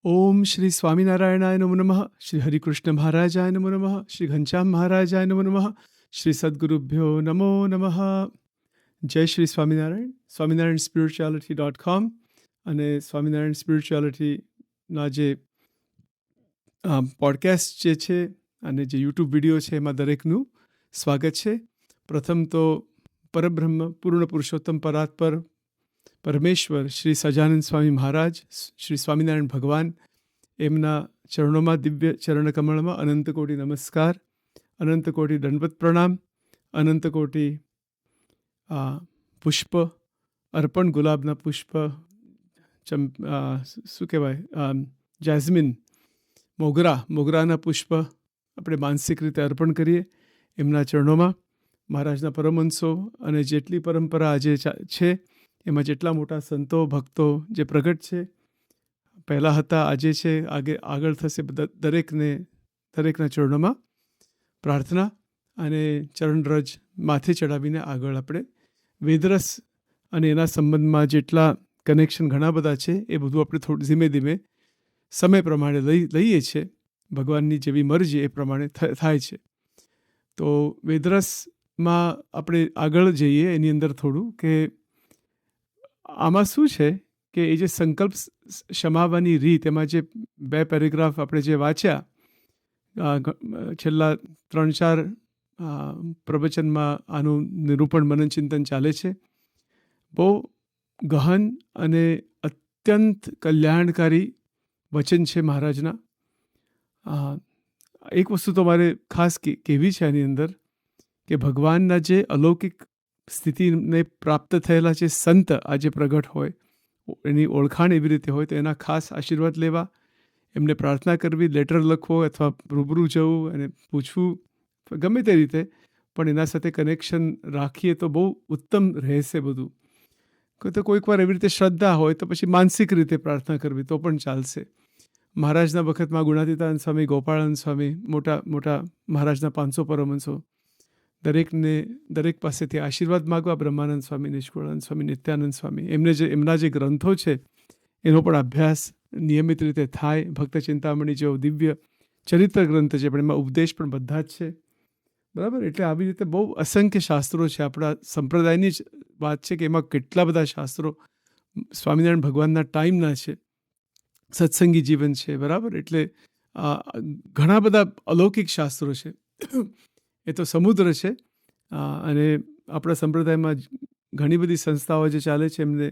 ઓમ શ્રી સ્વામિનારાયણાય નમો નમઃ. શ્રી હરિકૃષ્ણ મહારાજાય નમો નમઃ. શ્રી ઘનશ્યામ મહારાજાય નમો નમઃ. શ્રી સદગુરુભ્યો નમો નમઃ. જય શ્રી સ્વામિનારાયણ. સ્વામિનારાયણ spirituality.com અને સ્વામિનારાયણ સ્પિરિચ્યુઆલિટીના જે પોડકાસ્ટ જે છે અને જે યુટ્યુબ વિડીયો છે એમાં દરેકનું સ્વાગત છે. પ્રથમ તો પરબ્રહ્મ પૂર્ણ પુરુષોત્તમ પરાત્પર પરમેશ્વર શ્રી સજાનંદ સ્વામી મહારાજ, શ્રી સ્વામિનારાયણ ભગવાન, એમના ચરણોમાં, દિવ્ય ચરણ કમળમાં અનંત કોટી નમસ્કાર, અનંત કોટી દંડવત પ્રણામ, અનંત કોટી પુષ્પ અર્પણ, ગુલાબના પુષ્પ, શું કહેવાય, જેસ્મિન, મોગરાના પુષ્પ આપણે માનસિક રીતે અર્પણ કરીએ એમના ચરણોમાં. મહારાજના પરમહંસો અને જેટલી પરંપરા આજે છે એમાં જેટલા મોટા સંતો ભક્તો જે પ્રગટ છે, પહેલાં હતા, આજે છે, આગળ થશે, દરેકના ચરણોમાં પ્રાર્થના અને ચરણરજ માથે ચડાવીને આગળ આપણે વેદરસ અને એના સંબંધમાં જેટલા કનેક્શન ઘણા બધા છે એ બધું આપણે થોડું ધીમે ધીમે સમય પ્રમાણે લઈએ છીએ. ભગવાનની જેવી મરજી એ પ્રમાણે થાય છે. તો વેદરસમાં આપણે આગળ જઈએ એની અંદર થોડું કે આમાં શું છે કે એ જે સંકલ્પ શમાવવાની રીત, એમાં જે 2 પેરેગ્રાફ આપણે જે વાંચ્યા છેલ્લા 3-4 પ્રવચનમાં આનું નિરૂપણ મનન ચિંતન ચાલે છે. બહુ ગહન અને અત્યંત કલ્યાણકારી વચન છે મહારાજના. એક વસ્તુ તો મારે ખાસ કહેવી છે આની અંદર કે ભગવાનના જે અલૌકિક સ્થિતિને પ્રાપ્ત થયેલા જે સંત આજે પ્રગટ હોય, એની ઓળખાણ એવી રીતે હોય, તો એના ખાસ આશીર્વાદ લેવા, એમને પ્રાર્થના કરવી, લેટર લખવો અથવા રૂબરૂ જવું અને પૂછવું, ગમે તે રીતે પણ એના સાથે કનેક્શન રાખીએ તો બહુ ઉત્તમ રહેશે બધું. તો કોઈક વાર એવી રીતે શ્રદ્ધા હોય તો પછી માનસિક રીતે પ્રાર્થના કરવી તો પણ ચાલશે. મહારાજના વખતમાં ગુણાતીતાનંદ સ્વામી, ગોપાળાનંદ સ્વામી, મોટા મહારાજના 500 પરમહંસો, દરેક પાસેથી આશીર્વાદ માગવા. બ્રહ્માનંદ સ્વામી, નિષ્કુળાનંદ સ્વામી, નિત્યાનંદ સ્વામી, એમના જે ગ્રંથો છે એનો પણ અભ્યાસ નિયમિત રીતે થાય. ભક્ત ચિંતામણી જેવો દિવ્ય ચરિત્ર ગ્રંથ છે, પણ એમાં ઉપદેશ પણ બધા જ છે, બરાબર. એટલે આવી રીતે બહુ અસંખ્ય શાસ્ત્રો છે. આપણા સંપ્રદાયની જ વાત છે કે એમાં કેટલા બધા શાસ્ત્રો સ્વામિનારાયણ ભગવાનના ટાઈમના છે. સત્સંગી જીવન છે, બરાબર. એટલે ઘણા બધા અલૌકિક શાસ્ત્રો છે. એ તો સમુદ્ર છે. અને આપણા સંપ્રદાયમાં ઘણી બધી સંસ્થાઓ જે ચાલે છે એમને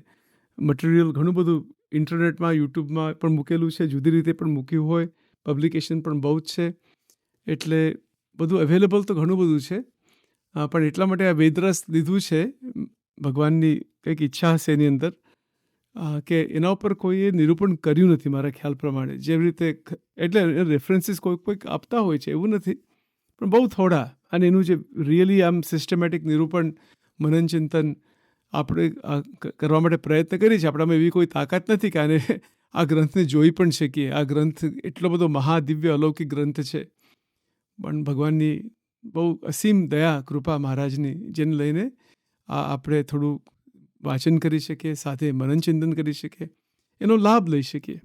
મટીરિયલ ઘણું બધું ઇન્ટરનેટમાં, યુટ્યુબમાં પણ મૂકેલું છે, જુદી રીતે પણ મૂક્યું હોય, પબ્લિકેશન પણ બહુ જ છે. એટલે બધું અવેલેબલ તો ઘણું બધું છે. પણ એટલા માટે આ વેદરસ લીધું છે. ભગવાનની કંઈક ઈચ્છા હશે એની અંદર કે એના ઉપર કોઈએ નિરૂપણ કર્યું નથી મારા ખ્યાલ પ્રમાણે. જેવી રીતે એટલે રેફરન્સીસ કોઈક આપતા હોય છે એવું નથી, પણ બહુ થોડા. અને એનું જે રિયલી આમ સિસ્ટમેટિક નિરૂપણ, મનન ચિંતન આપણે કરવા માટે પ્રયત્ન કરીએ છીએ. આપણામાં એવી કોઈ તાકાત નથી કે આને આ ગ્રંથને જોઈ પણ શકીએ. આ ગ્રંથ એટલો બધો મહાદિવ્ય અલૌકિક ગ્રંથ છે, પણ ભગવાનની બહુ અસીમ દયા, કૃપા મહારાજની, જેને લઈને આપણે થોડું વાંચન કરી શકીએ, સાથે મનન ચિંતન કરી શકીએ, એનો લાભ લઈ શકીએ.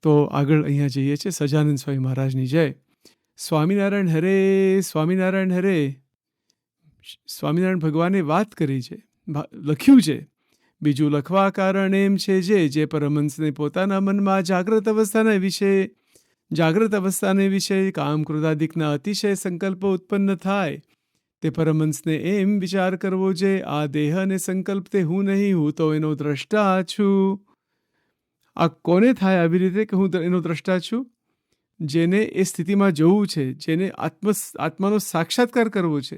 તો આગળ અહીંયા જઈએ છીએ. સજાનંદ સ્વામી મહારાજની જય. સ્વામિનારાયણ હરે, સ્વામિનારાયણ હરે. સ્વામિનારાયણ ભગવાને વાત કરી છે, લખ્યું છે. બીજું લખવા કારણ એમ છે જે પરમહંસને પોતાના મનમાં જાગ્રત અવસ્થાને વિશે કામ ક્રોધાદિકના અતિશય સંકલ્પો ઉત્પન્ન થાય, તે પરમહંસને એમ વિચાર કરવો જે આ દેહ અને સંકલ્પ તે હું નહીં, હું તો એનો દ્રષ્ટા છું. આ કોને થાય આવી રીતે કે હું એનો દ્રષ્ટા છું? જેને એ સ્થિતિમાં જવું છે, જેને આત્માનો સાક્ષાત્કાર કરવો છે,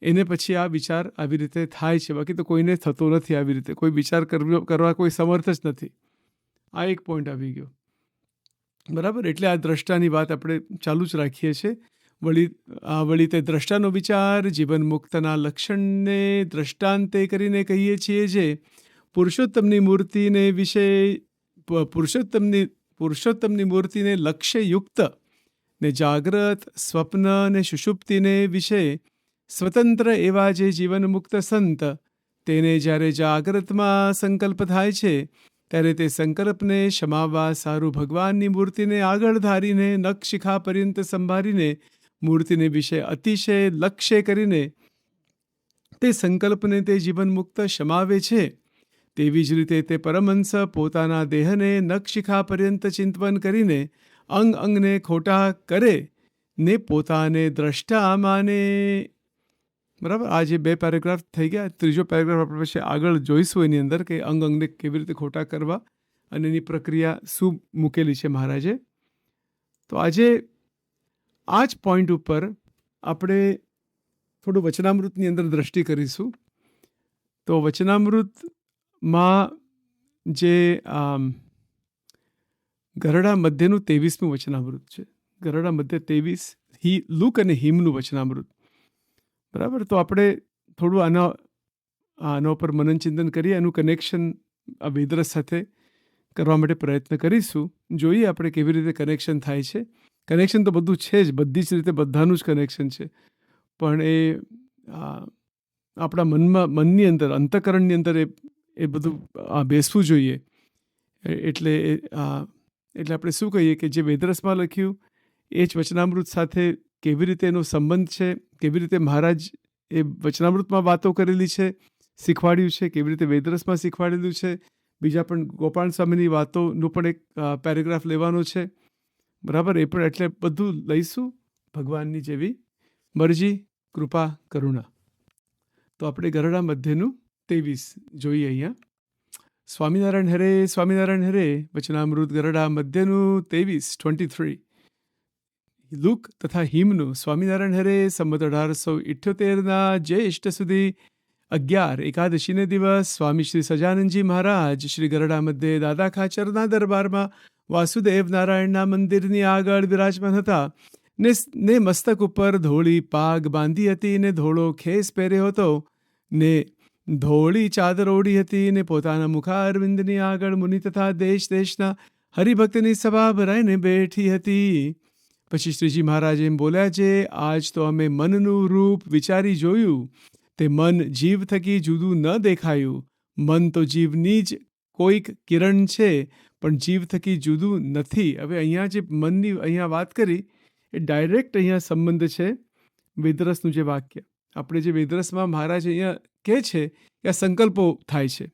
એને પછી આ વિચાર આવી રીતે થાય છે. બાકી તો કોઈને થતો નથી આવી રીતે. કોઈ વિચાર કરવા કોઈ સમર્થ જ નથી. આ એક પોઈન્ટ આવી ગયો, બરાબર. એટલે આ દ્રષ્ટાની વાત આપણે ચાલુ જ રાખીએ છીએ. વળી તે દ્રષ્ટાનો વિચાર જીવન મુક્તના લક્ષણને દ્રષ્ટાંતે કરીને કહીએ છીએ, જે પુરુષોત્તમની મૂર્તિને લક્ષ્ય યુક્ત ને જાગ્રત, સ્વપ્ન ને સુષુપ્તિને વિશે સ્વતંત્ર એવા જે જીવન મુક્ત સંત, તેને જ્યારે જાગ્રતમાં સંકલ્પ થાય છે ત્યારે તે સંકલ્પને શમાવવા સારું ભગવાનની મૂર્તિને આગળ ધારીને નખશિખા પર્યંત સંભાળીને મૂર્તિને વિશે અતિશય લક્ષ્ય કરીને તે સંકલ્પને તે જીવન મુક્ત શમાવે છે. તેવી જ રીતે તે પરમહંસ પોતાના દેહને નખશિખા પર્યંત ચિંતન કરીને અંગ અંગને ખોટા કરે ને પોતાને દ્રષ્ટા માને. બરાબર, આ જે 2 પેરેગ્રાફ થઈ ગયા. ત્રીજો પેરેગ્રાફ આપણે પછી આગળ જોઈશું એની અંદર કે અંગ અંગને કેવી રીતે ખોટા કરવા અને એની પ્રક્રિયા શું મૂકેલી છે મહારાજે. તો આજે આ જ પોઈન્ટ ઉપર આપણે થોડું વચનામૃતની અંદર દ્રષ્ટિ કરીશું. તો વચનામૃતમાં જે ગરડા મધ્યનું 23મું વચનામૃત છે. ગરડા મધ્ય 23 લુક અને હિમનું વચનામૃત. બરાબર, તો આપણે થોડું આના ઉપર મનન ચિંતન કરીએ, એનું કનેક્શન આ વેદરસ સાથે કરવા માટે પ્રયત્ન કરીશું. જોઈએ આપણે કેવી રીતે કનેક્શન થાય છે. કનેક્શન તો બધું છે જ, બધી જ રીતે બધાનું જ કનેક્શન છે, પણ એ આપણા મનની અંદર, અંતઃકરણની અંદર એ બધું બેસવું જોઈએ. એટલે આપણે શું કહીએ કે જે વેદરસમાં લખ્યું એ જ વચનામૃત સાથે કેવી રીતે એનો સંબંધ છે, કેવી રીતે મહારાજ એ વચનામૃતમાં વાતો કરેલી છે, શીખવાડ્યું છે, કેવી રીતે વેદરસમાં શીખવાડેલું છે. બીજા પણ ગોપાલ સ્વામીની વાતોનું પણ એક પેરેગ્રાફ લેવાનો છે. બરાબર, એ પણ એટલે બધું લઈશું ભગવાનની જેવી મરજી, કૃપા, કરુણા. તો આપણે ગરડા મધ્યનું 23 જોઈએ અહીંયા. સ્વામિનારાયણ હરે, સ્વામિનારાયણ હરે. વચનામૃત ગરડા મધ્યનું 23 લુક તથા હિમનું. સ્વામિનારાયણ હરે. સંમત 1878 જ્યેષ્ઠ સુધી 11 એકાદશીને દિવસ સ્વામી શ્રી સજાનંદજી મહારાજ શ્રી ગરડા મધ્યે દાદા ખાચરના દરબારમાં વાસુદેવ નારાયણના મંદિરની આગળ વિરાજમાન હતા ને મસ્તક ઉપર ધોળી પાગ બાંધી હતી ને ધોળો ખેસ પહેર્યો હતો ને ધોળી ચાદર ઓઢી હતી ને પોતાના મુખારવિંદની આગળ મુનિ તથા દેશ દેશના હરિભક્તની સભા ભરાઈને બેઠી હતી. પછી શ્રીજી મહારાજ એમ બોલ્યા છે, આજ તો અમે મનનું રૂપ વિચારી જોયું. તે મન જીવ થકી જુદું ન દેખાયું. મન તો જીવની જ કોઈક કિરણ છે, પણ જીવ થકી જુદું નથી. હવે અહીંયા જે મનની અહીંયા વાત કરી એ ડાયરેક્ટ અહીંયા સંબંધ છે વેદરસનું જે વાક્ય. આપણે જે વેદરસમાં મહારાજ અહીંયા કહે છે કે આ સંકલ્પો થાય છે,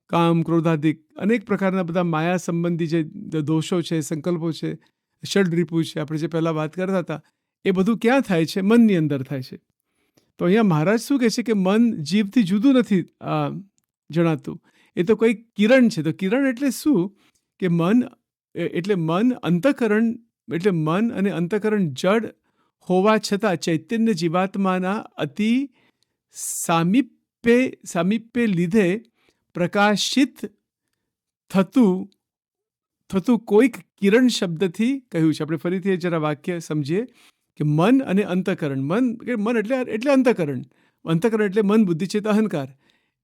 કામ, ક્રોધાદિક અનેક પ્રકારના બધા માયા સંબંધી જે દોષો છે, સંકલ્પો છે, ષડરીપુ છે, આપણે જે પહેલાં વાત કરતા હતા, એ બધું ક્યાં થાય છે? મનની અંદર થાય છે. તો અહીંયા મહારાજ શું કહે છે કે મન જીવથી જુદું નથી જણાતું, એ તો કોઈ કિરણ છે. તો કિરણ એટલે શું? કે મન એટલે મન, અંતઃકરણ એટલે મન અને અંતઃકરણ જડ હોવા છતાં ચૈતન્ય જીવાત્માના અતિ સામીપ્ય લીધે પ્રકાશિત થતું કોઈક કિરણ શબ્દથી કહ્યું છે. આપણે ફરીથી જરા વાક્ય સમજીએ કે મન અને અંતઃકરણ. મન એટલે અંતઃકરણ. અંતઃકરણ એટલે મન, બુદ્ધિ, ચિત્ત, અહંકાર.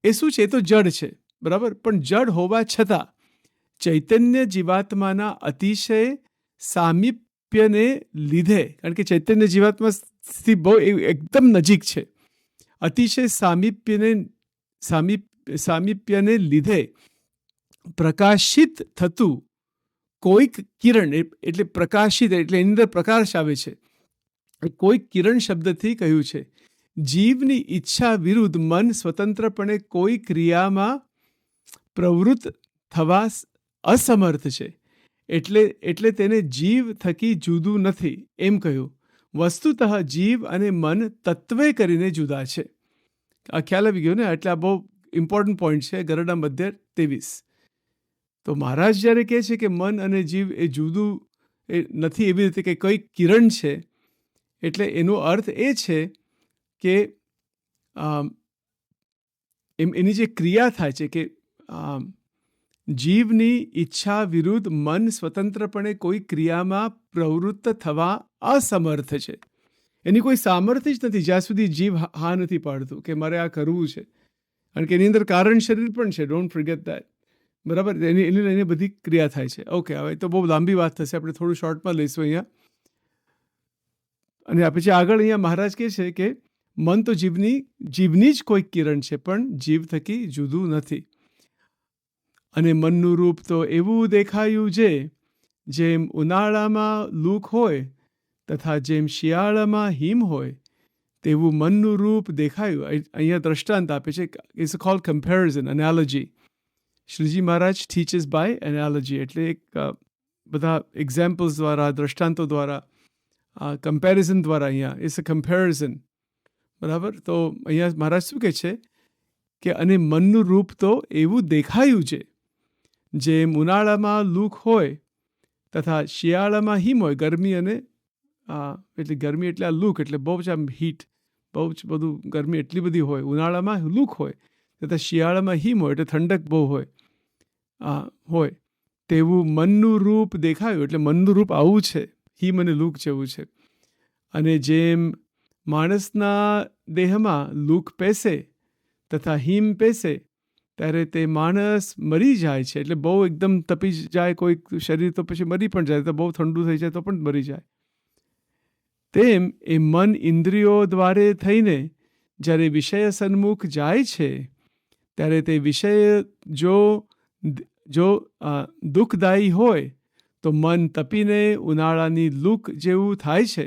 એ શું છે? એ તો જડ છે. બરાબર, પણ જડ હોવા છતાં ચૈતન્ય જીવાત્માના અતિશય સામીપ્યને લીધે, કારણ કે ચૈતન્ય જીવાત્માથી બહુ એકદમ નજીક છે, અતિશય સામીપ્યને લીધે પ્રકાશિત થતું કોઈક કિરણ, એટલે પ્રકાશિત એટલે એની અંદર પ્રકાશ આવે છે, કોઈક કિરણ શબ્દથી કહ્યું છે. જીવની ઈચ્છા વિરુદ્ધ મન સ્વતંત્રપણે કોઈ ક્રિયામાં પ્રવૃત્ત થવા અસમર્થ છે, એટલે તેને જીવ થકી જુદું નથી એમ કહ્યું. વસ્તુતઃ જીવ અને મન તત્વે કરીને જુદા છે. આ ખ્યાલ આવી ગયો ને? એટલે આ બહુ ઇમ્પોર્ટન્ટ પોઈન્ટ છે. ગરડા મધ્ય 23. તો મહારાજ જ્યારે કહે છે કે મન અને જીવ એ જુદું નથી, એવી રીતે કે કોઈ કિરણ છે, એટલે એનો અર્થ એ છે કે એની જે ક્રિયા થાય છે કે જીવની ઈચ્છા વિરુદ્ધ મન સ્વતંત્રપણે કોઈ ક્રિયામાં પ્રવૃત્ત થવા અસમર્થ છે. એની કોઈ સામર્થ્ય જ નથી જ્યાં સુધી જીવ હા નથી પાડતું કે મારે આ કરવું છે. કારણ કે એની અંદર કારણ શરીર પણ છે, ડોન્ટ ફોરગેટ દેટ. બરાબર, એની બધી ક્રિયા થાય છે. ઓકે, હવે તો બહુ લાંબી વાત થશે, આપણે થોડું શોર્ટમાં લઈશું અહીંયા. અને પછી આગળ અહીંયા મહારાજ કહે છે કે મન તો જીવની જ કોઈ કિરણ છે, પણ જીવ થકી જુદું નથી. અને મનનું રૂપ તો એવું દેખાયું છે, જેમ ઉનાળામાં લૂક હોય તથા જેમ શિયાળામાં હિમ હોય તેવું મનનું રૂપ દેખાયું. અહીંયા દ્રષ્ટાંત આપે છે. It's called comparison, analogy. Shriji Maharaj teaches by analogy, એટલે એક બધા એક્ઝામ્પલ્સ દ્વારા, દ્રષ્ટાંતો દ્વારા, કમ્પેરિઝન દ્વારા અહીંયા ઇટ્સ અ કમ્પેરિઝન. બરાબર. તો અહીંયા મહારાજ શું કહે છે કે અને મનનું રૂપ તો એવું દેખાયું છે, જેમ ઉનાળામાં લૂક હોય તથા શિયાળામાં હિમ હોય. ગરમી અને એટલે ગરમી એટલે આ લૂક એટલે બહુ જ આમ હીટ, બહુ જ બધું ગરમી એટલી બધી હોય. ઉનાળામાં લૂક હોય તથા શિયાળામાં હિમ હોય એટલે ઠંડક બહુ હોય તેવું મનનું રૂપ દેખાયું. એટલે મનનું રૂપ આવું છે, હિમ અને લૂક જેવું છે. અને જેમ માણસના દેહમાં લૂક પેસે તથા હિમ પેસે ત્યારે તે માણસ મરી જાય છે. એટલે બહુ એકદમ તપી જાય કોઈ શરીર તો પછી મરી પણ જાય, તો બહુ ઠંડુ થઈ જાય તો પણ મરી જાય. તેમ એ મન ઇન્દ્રિયો દ્વારે થઈને જ્યારે વિષય સન્મુખ જાય છે ત્યારે તે વિષય જો દુઃખદાયી હોય તો મન તપીને ઉનાળાની લૂક જેવું થાય છે.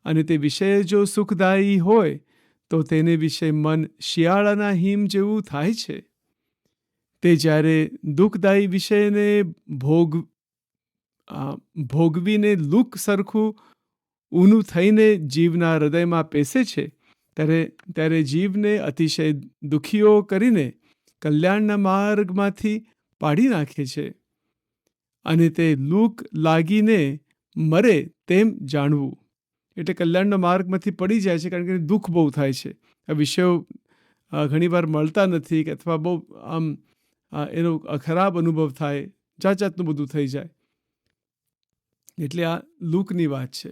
અને તે વિષય જો સુખદાયી હોય તો તેને વિશે મન શિયાળાના હિમ જેવું થાય છે. તે જ્યારે દુઃખદાયી વિષયને ભોગવીને લૂક સરખું ઊનું થઈને જીવના હૃદયમાં પેસે છે ત્યારે જીવને અતિશય દુઃખીઓ કરીને કલ્યાણના માર્ગમાંથી પાડી નાખે છે. અને તે લૂક લાગીને મરે તેમ જાણવું. એટલે કલ્યાણના માર્ગમાંથી પડી જાય છે, કારણ કે દુઃખ બહુ થાય છે. આ વિષયો ઘણીવાર મળતા નથી કે અથવા બહુ આમ એનો ખરાબ અનુભવ થાય, જાતનું બધું થઈ જાય. એટલે આ લૂકની વાત છે.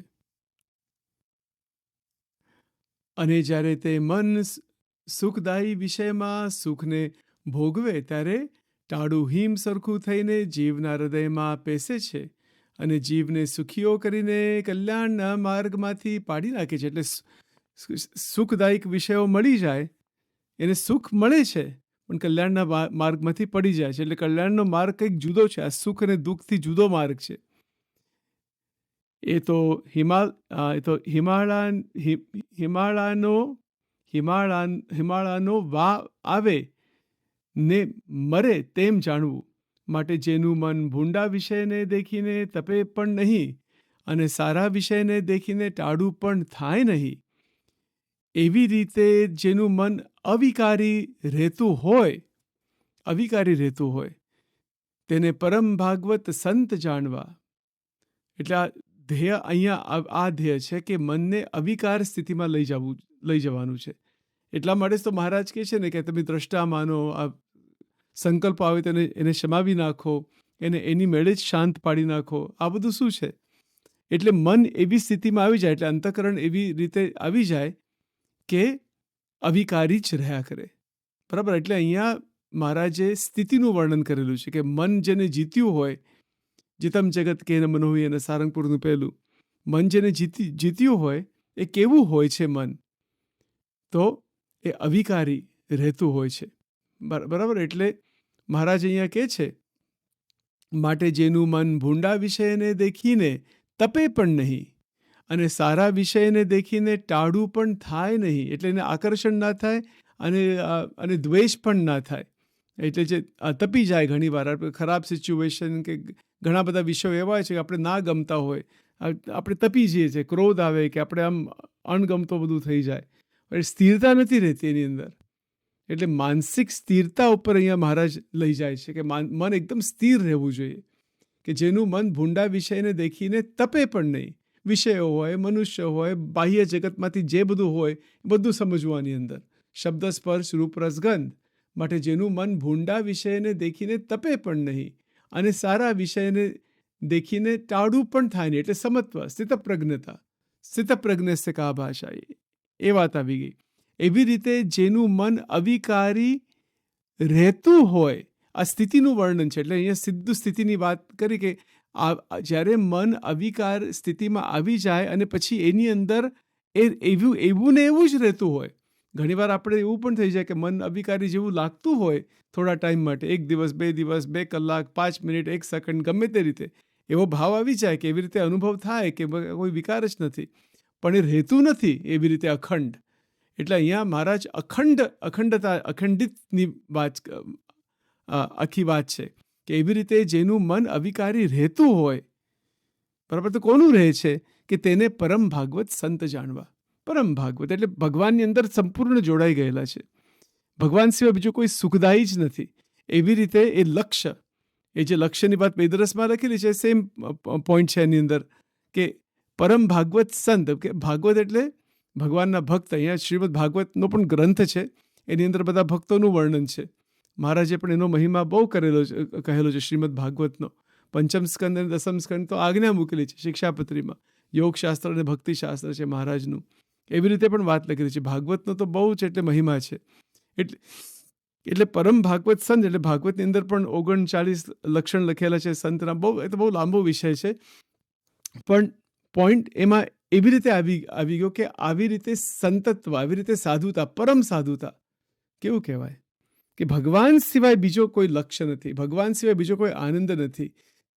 અને જ્યારે તે મન સુખદાયી વિષયમાં સુખને ભોગવે ત્યારે ટાળું હિમ સરખું થઈને જીવના હૃદયમાં પેસે છે અને જીવને સુખીઓ કરીને કલ્યાણના માર્ગમાંથી પાડી નાખે છે. એટલે સુખદાયક વિષયો મળી જાય, એને સુખ મળે છે પણ કલ્યાણના માર્ગમાંથી પડી જાય છે. એટલે કલ્યાણનો માર્ગ કંઈક જુદો છે. આ સુખ અને દુઃખથી જુદો માર્ગ છે. એ તો હિમાલયનો વા આવે ને મરે તેમ જાણવું. માટે જેનું મન ભૂંડા વિષયને દેખીને તપે પણ નહીં અને સારા વિષયને દેખીને ટાળું પણ થાય નહીં, એવી રીતે જેનું મન અવિકારી રહેતું હોય તેને પરમ ભાગવત સંત જાણવા. એટલે આ ધ્યેય અહીંયા આ ધ્યેય છે કે મનને અવિકાર સ્થિતિમાં લઈ જવાનું છે. એટલા માટે તો મહારાજ કહે છે ને કે તમે દ્રષ્ટા માનો, આ સંકલ્પ આવે તો એને શમાવી નાખો, એની મેળે જ શાંત પાડી નાખો. આ બધું શું છે? એટલે મન એવી સ્થિતિમાં આવી જાય, એટલે અંતઃકરણ એવી રીતે આવી જાય કે અવિકારી જ રહ્યા કરે. બરાબર. એટલે અહીંયા મહારાજે સ્થિતિનું વર્ણન કરેલું છે કે મન જેને જીત્યું હોય, જીતમ જગત કે મન હોય, અને સારંગપુરનું પહેલું મન જેને જીત્યું હોય એ કેવું હોય છે મન? તો એ અવિકારી રહેતું હોય છે. બરાબર. એટલે મહારાજ અહીંયા કહે છે, માટે જેનું મન ભૂંડા વિષયને દેખીને તપે પણ નહીં અને સારા વિષયને દેખીને ટાળું પણ થાય નહીં. એટલે એને આકર્ષણ ના થાય અને દ્વેષ પણ ના થાય. એટલે જે તપી જાય ઘણી વાર ખરાબ સિચ્યુએશન કે ઘણા બધા વિષયો એવા હોય છે કે આપણે ના ગમતા હોય, આપણે તપી જઈએ છીએ, ક્રોધ આવે કે આપણે આમ અણગમતો બધું થઈ જાય. સ્થિરતા નથી રહેતી એની અંદર. એટલે માનસિક સ્થિરતા ઉપર અહીંયા મહારાજ લઈ જાય છે કે મન એકદમ સ્થિર રહેવું જોઈએ. કે જેનું મન ભૂંડા વિષયને દેખીને તપે પણ નહીં. વિષયો હોય, મનુષ્ય હોય, બાહ્ય જગતમાંથી જે બધું હોય બધું સમજવાની અંદર શબ્દ સ્પર્શ રૂપ રસગંધ. માટે જેનું મન ભૂંડા વિષયને દેખીને તપે પણ નહીં અને સારા વિષયને દેખીને ટાળું પણ થાય નહીં. એટલે સમત્વ, સ્થિતપ્રજ્ઞતા, સ્થિતપ્રજ્ઞસ્ય કા ભાષા, એ વાત આવી ગઈ. એવી રીતે જેનું મન અવિકારી રહેતું હોય, આ સ્થિતિનું વર્ણન છે. એટલે અહીંયા સિદ્ધ સ્થિતિની વાત કરી કે જ્યારે મન અવિકાર સ્થિતિમાં આવી જાય અને પછી એની અંદર એવું ને એવું જ રહેતું હોય, ઘણીવાર આપણે એવું પણ થઈ જાય કે મન અવિકારી જેવું લાગતું હોય થોડા ટાઈમ માટે, 1 દિવસ, 2 દિવસ, 2 કલાક, 5 મિનિટ, 1 સેકન્ડ, ગમે તે રીતે એવો ભાવ આવી જાય કે એવી રીતે અનુભવ થાય કે કોઈ વિકાર જ નથી, પણ એ રહેતું નથી એવી રીતે અખંડ. એટલે અહીંયા મહારાજ અખંડિતની આખી વાત છે કે એવી રીતે જેનું મન અવિકારી રહેતું હોય, બરાબર, તો કોનું રહે છે કે તેને પરમ ભાગવત સંત જાણવા. પરમ ભાગવત એટલે ભગવાનની અંદર સંપૂર્ણ જોડાઈ ગયેલા છે. ભગવાન સિવાય બીજું કોઈ સુખદાયી જ નથી. એવી રીતે એ લક્ષ્ય, એ જે લક્ષ્યની વાત વેદરસમાં લખેલી છે, સેમ પોઈન્ટ છે એની અંદર કે પરમ ભાગવત સંત, કે ભાગવત એટલે ભગવાનના ભક્ત. અહીંયા શ્રીમદ ભાગવતનો પણ ગ્રંથ છે, એની અંદર બધા ભક્તોનું વર્ણન છે. મહારાજે પણ એનો મહિમા બહુ કહેલો છે શ્રીમદ ભાગવતનો. પંચમ સ્કંદ અને દસમ સ્કંદ તો આજ્ઞા મૂકેલી છે શિક્ષાપત્રીમાં. યોગશાસ્ત્ર અને ભક્તિશાસ્ત્ર છે મહારાજનું. એવી રીતે પણ વાત લખેલી છે. ભાગવતનો તો બહુ છે એટલે મહિમા છે. એટલે પરમ ભાગવત સંત એટલે ભાગવતની અંદર પણ 39 લક્ષણ લખેલા છે સંતના. એ તો બહુ લાંબો વિષય છે, પણ પોઈન્ટ એમાં એવી રીતે આવી ગયો કે આવી રીતે સંતત્વ, આવી રીતે સાધુતા, પરમ સાધુતા કેવું કહેવાય કે ભગવાન સિવાય બીજો કોઈ લક્ષ્ય નથી, ભગવાન સિવાય બીજો કોઈ આનંદ નથી.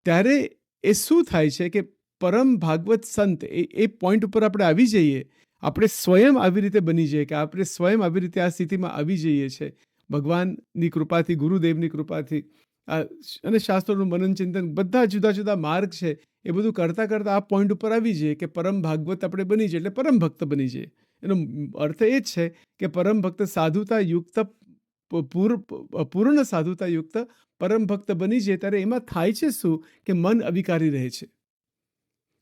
ત્યારે એ શું થાય છે કે પરમ ભાગવત સંત, એ પોઈન્ટ ઉપર આપણે આવી જઈએ, આપણે સ્વયં આવી રીતે બની જઈએ કે આપણે સ્વયં આવી રીતે આ સ્થિતિમાં આવી જઈએ છીએ ભગવાનની કૃપાથી, ગુરુદેવની કૃપાથી. અને શાસ્ત્રોનું મનન ચિંતન, બધા જુદા જુદા માર્ગ છે, એ બધું કરતાં કરતાં આ પોઈન્ટ ઉપર આવી જઈએ કે પરમ ભાગવત આપણે બની જઈએ એટલે પરમ ભક્ત બની જઈએ. એનો અર્થ એ જ છે કે પરમ ભક્ત સાધુતા યુક્ત, પૂર્ણ સાધુતા યુક્ત પરમ ભક્ત બની જાય. ત્યારે એમાં થાય છે શું કે મન અવિકારી રહે છે,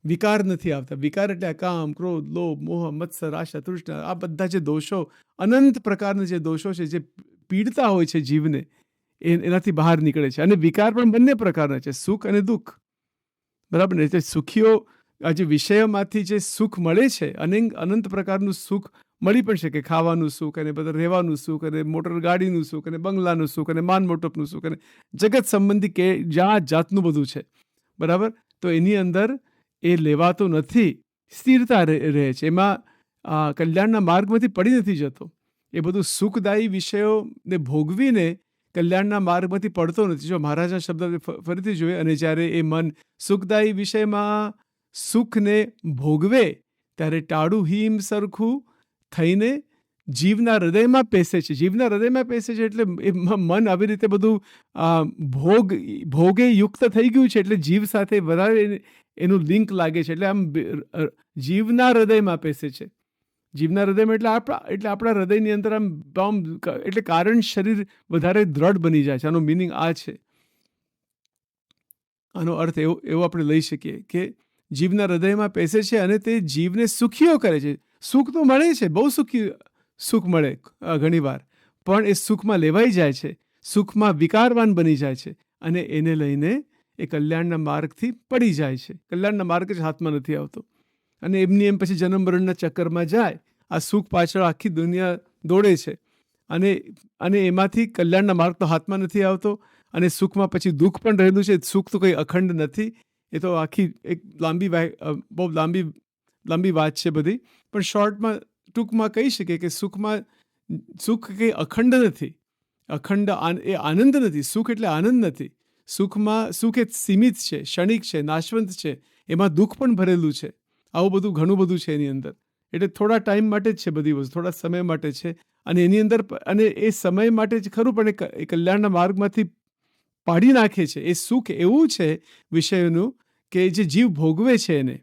વિકાર નથી આવતા. વિકાર એટલે કામ, ક્રોધ, લોભ, મોહ, મત્સર, આશા, તૃષ્ણા, આ બધા જે દોષો, અનંત પ્રકારના જે દોષો છે, જે પીડતા હોય છે જીવને, એનાથી બહાર નીકળે છે. અને વિકાર પણ બંને પ્રકારના છે, સુખ અને દુઃખ, બરાબર ને? સુખીઓ આ જે વિષયોમાંથી જે સુખ મળે છે, અનંત પ્રકારનું સુખ મળી પણ શકે. ખાવાનું સુખ, અને બધા રહેવાનું સુખ, અને મોટર ગાડીનું સુખ, અને બંગલાનું સુખ, અને માન મોટપનું સુખ, અને જગત સંબંધી કે જાતનું બધું છે, બરાબર. તો એની અંદર એ લેવાતું નથી, સ્થિરતા રહે છે એમાં. કલ્યાણના માર્ગમાંથી પડી નથી જતો. એ બધું સુખદાયી વિષયોને ભોગવીને કલ્યાણના માર્ગમાંથી પડતો નથી. જો મહારાજના શબ્દ ફરીથી જોઈએ, અને જ્યારે એ મન સુખદાયી વિષયમાં સુખને ભોગવે ત્યારે ટાળું હિમ સરખું થઈને જીવના હૃદયમાં પેસે છે. જીવના હૃદયમાં પેસે છે એટલે મન આવી રીતે બધું ભોગે યુક્ત થઈ ગયું છે, એટલે જીવ સાથે વધારે એનું લિંક લાગે છે. એટલે આમ જીવના હૃદયમાં પેસે છે. જીવના હૃદયમાં એટલે આપણા હૃદયની અંદર આમ એટલે કારણ શરીર વધારે દ્રઢ બની જાય છે. આનો મિનિંગ આ છે. આનો અર્થ એવો આપણે લઈ શકીએ કે જીવના હૃદયમાં પેસે છે અને તે જીવને સુખીઓ કરે છે. સુખ તો મળે છે, બહુ સુખ મળે ઘણીવાર, પણ એ સુખમાં લેવાઈ જાય છે, સુખમાં વિકારવાન બની જાય છે, અને એને લઈને એ કલ્યાણના માર્ગથી પડી જાય છે. કલ્યાણના માર્ગ જ હાથમાં નથી આવતો, અને એમની એમ પછી જન્મ મરણના ચક્કરમાં જાય. આ સુખ પાછળ આખી દુનિયા દોડે છે, અને એમાંથી કલ્યાણના માર્ગ તો હાથમાં નથી આવતો. અને સુખમાં પછી દુઃખ પણ રહેલું છે. સુખ તો કંઈ અખંડ નથી. એ તો આખી એક બહુ લાંબી વાત છે બધી, પણ શોર્ટમાં, ટૂંકમાં કહી શકીએ કે સુખ કંઈ અખંડ નથી. અખંડ એ આનંદ નથી. સુખ એટલે આનંદ નથી. સુખ એ સીમિત છે, ક્ષણિક છે, નાશવંત છે. એમાં દુઃખ પણ ભરેલું છે. આવું ઘણું બધું છે એની અંદર. એટલે થોડા ટાઈમ માટે જ છે બધી વસ્તુ, થોડા સમય માટે છે. અને એની અંદર, અને એ સમય માટે જ ખરું, પણ એ કલ્યાણના માર્ગમાંથી પાડી નાખે છે. એ સુખ એવું છે વિષયનું કે જે જીવ ભોગવે છે એને,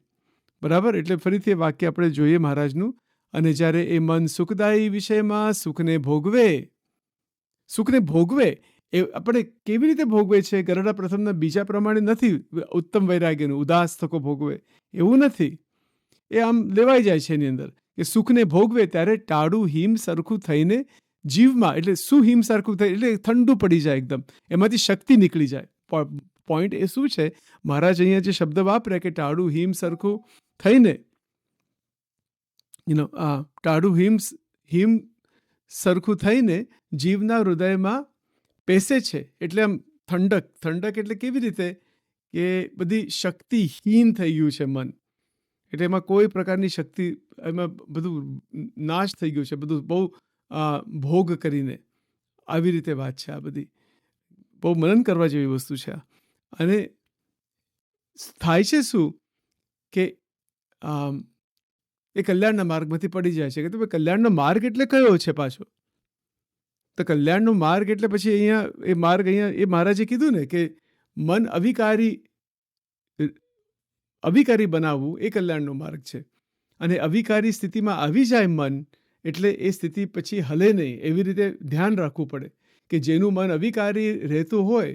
બરાબર. એટલે ફરીથી એ વાક્ય આપણે જોઈએ મહારાજનું. અને જ્યારે એ મન સુખદાયી વિષયમાં સુખને ભોગવે, એ આપણે કેવી રીતે ભોગવે છે? ગરડા પ્રથમના બીજા પ્રમાણે નથી. ઉત્તમ વૈરાગ્યનું ઉદાસ થકો ભોગવે એવું નથી. એ આમ લેવાઈ જાય છે એની અંદર કે સુખને ભોગવે ત્યારે ટાળું હિમ સરખું થઈને જીવમાં, એટલે શું હિમ સરખું થાય એટલે ઠંડુ પડી જાય એકદમ, એમાંથી શક્તિ નીકળી જાય. પોઈન્ટ એ શું છે? મહારાજ અહીંયા જે શબ્દ વાપરે કે ટાળું હિમ સરખું થઈને, ટાળું હિમ સરખું થઈને જીવના હૃદયમાં પેસે છે. એટલે આમ ઠંડક એટલે કેવી રીતે કે બધી શક્તિહીન થઈ ગયું છે મન. એટલે એમાં કોઈ પ્રકારની શક્તિ, એમાં બધું નાશ થઈ ગયું છે, બધું બહુ ભોગ કરીને. આવી રીતે વાત છે આ બધી. બહુ મનન કરવા જેવી વસ્તુ છે આ. અને થાય છે શું કે એ કલ્યાણના માર્ગમાંથી પડી જાય છે કે તમે કલ્યાણનો માર્ગ એટલે કયો છે પાછો? તો કલ્યાણનો માર્ગ એટલે પછી અહીંયા એ મહારાજે કીધું ને કે મન અવિકારી બનાવવું એ કલ્યાણનો માર્ગ છે. અને અવિકારી સ્થિતિમાં આવી જાય મન એટલે એ સ્થિતિ પછી હલે નહીં. એવી રીતે ધ્યાન રાખવું પડે કે જેનું મન અવિકારી રહેતું હોય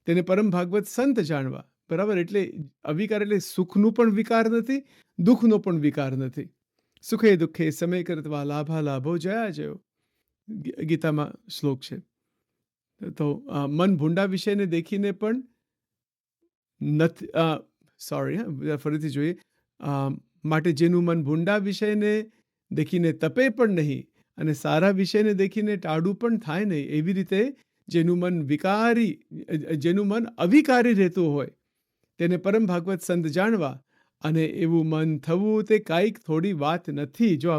તેને પરમ ભાગવત સંત જાણવા. બરાબર? એટલે અવિકાર એટલે સુખનું પણ વિકાર નથી, દુઃખનો પણ વિકાર નથી. સુખે દુઃખે સમય કરતવા લાભા લાભો જયા જયો, ગીતામાં શ્લોક છે. તો મન ભૂંડા વિષયને દેખીને પણ નથી ફરીથી જોઈએ. માટે જેનું મન ભૂંડા વિષયને દેખીને તપે પણ નહીં અને સારા વિષયને દેખીને ટાળું પણ થાય નહીં, એવી રીતે જેનું મન અવિકારી રહેતું હોય તેને પરમ ભાગવત સંત જાણવા. અને એવું મન થવું તે કાંઈક થોડી વાત નથી. જો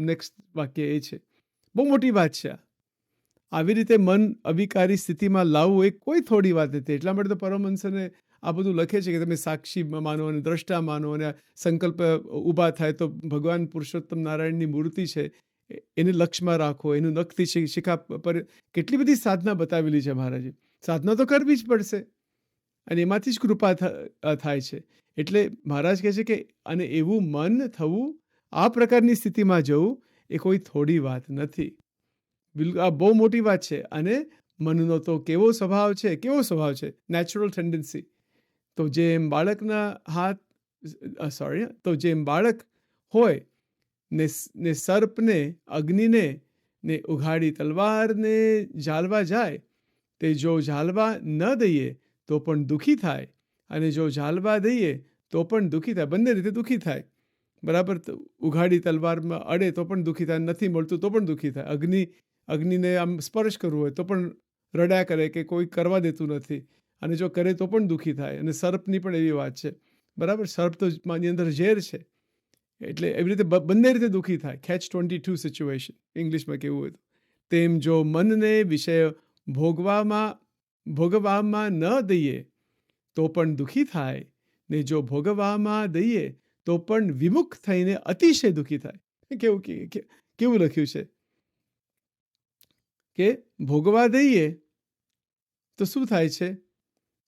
નેક્સ્ટ વાક્ય એ છે, બહુ મોટી વાત છે. આવી રીતે મન અવિકારી સ્થિતિમાં લાવવું એ કોઈ થોડી વાત નથી. એટલા માટે તો પરમહંસને આ બધું લખે છે કે તમે સાક્ષી માનો અને દ્રષ્ટા માનો, અને સંકલ્પ ઊભા થાય તો ભગવાન પુરુષોત્તમ નારાયણની મૂર્તિ છે એને લક્ષમાં રાખો, એનું નખથી શિખા પર કેટલી બધી સાધના બતાવેલી છે મહારાજે. સાધના તો કરવી જ પડશે અને એમાંથી જ કૃપા થાય છે. એટલે મહારાજ કહે છે કે અને એવું મન થવું, આ પ્રકારની સ્થિતિમાં જવું એ કોઈ થોડી વાત નથી. બિલકુલ આ બહુ મોટી વાત છે. અને મનનો તો કેવો સ્વભાવ છે, નેચરલ ટેન્ડન્સી. તો જેમ બાળક હોય ને સર્પને, અગ્નિને ને ઉઘાડી તલવારને ઝાલવા જાય, તે જો ઝાલવા ન દઈએ તો પણ દુઃખી થાય, અને જો ઝાલવા દઈએ તો પણ દુઃખી થાય. બંને રીતે દુઃખી થાય. બરાબર? ઉઘાડી તલવારમાં અડે તો પણ દુઃખી થાય, નથી મળતું તો પણ દુઃખી થાય. અગ્નિને આમ સ્પર્શ કરવું હોય તો પણ રડ્યા કરે કે કોઈ કરવા દેતું નથી, અને જો કરે તો પણ દુઃખી થાય. અને સર્પની પણ એવી વાત છે. બરાબર? સર્પ તો માની અંદર ઝેર છે. એટલે એવી રીતે બંને રીતે દુઃખી થાય. catch-22 સિચ્યુએશન ઇંગ્લિશમાં કેવું હોય તો. તેમ જો મનને વિષય ભોગવામાં ન દઈએ તો પણ દુઃખી થાય, ને જો ભોગવામાં દઈએ તો પણ વિમુખ થઈને અતિશય દુઃખી થાય. કેવું લખ્યું છે કે ભોગવા દઈએ તો શું થાય છે?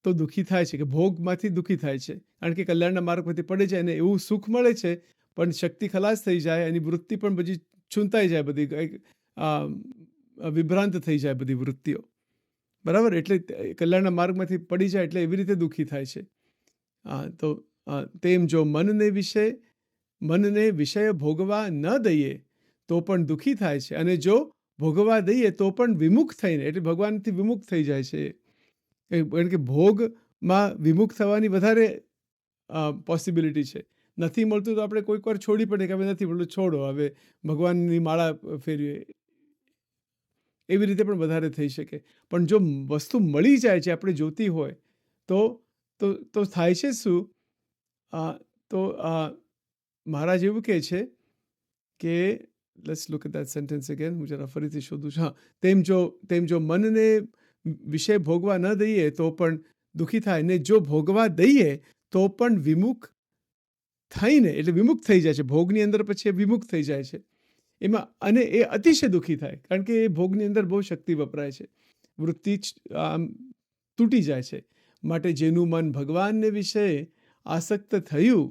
તો દુઃખી થાય છે, કે ભોગમાંથી દુઃખી થાય છે. કારણ કે કલ્યાણના માર્ગમાંથી પડી જાય ને એવું સુખ મળે છે, પણ શક્તિ ખલાસ થઈ જાય, એની વૃત્તિ પણ બધી છૂંટાઈ જાય, બધી વિભ્રાંત થઈ જાય બધી વૃત્તિઓ. બરાબર? એટલે કલ્યાણના માર્ગમાંથી પડી જાય એટલે એવી રીતે દુઃખી થાય છે. તો તેમ જો મનને વિષય ભોગવા ન દઈએ તો પણ દુઃખી થાય છે, અને જો ભોગવા દઈએ તો પણ વિમુખ થઈને, એટલે ભગવાનથી વિમુખ થઈ જાય છે. કારણ કે ભોગમાં વિમુખ થવાની વધારે પોસિબિલિટી છે. નથી મળતું તો આપણે કોઈક વાર છોડી પડે કે હવે નથી મળતું, છોડો, હવે ભગવાનની માળા ફેરવીએ. એવી રીતે પણ વધારે થઈ શકે. પણ જો વસ્તુ મળી જાય છે, આપણે જોતી હોય તો થાય છે શું? તો મહારાજ એવું કહે છે કે let's look at that sentence again. હું જરા ફરીથી શોધું છું. તેમ જો મનને વિષય ભોગવા ન દઈએ તો પણ દુઃખી થાય, ને જો ભોગવા દઈએ તો પણ વિમુખ થઈને, એટલે વિમુખ થઈ જાય છે ભોગની અંદર, પછી એ વિમુખ થઈ જાય છે એમાં, અને એ અતિશય દુઃખી થાય. કારણ કે એ ભોગની અંદર બહુ શક્તિ વપરાય છે, વૃત્તિ આમ તૂટી જાય છે. માટે જેનું મન ભગવાનને વિશે આસક્ત થયું,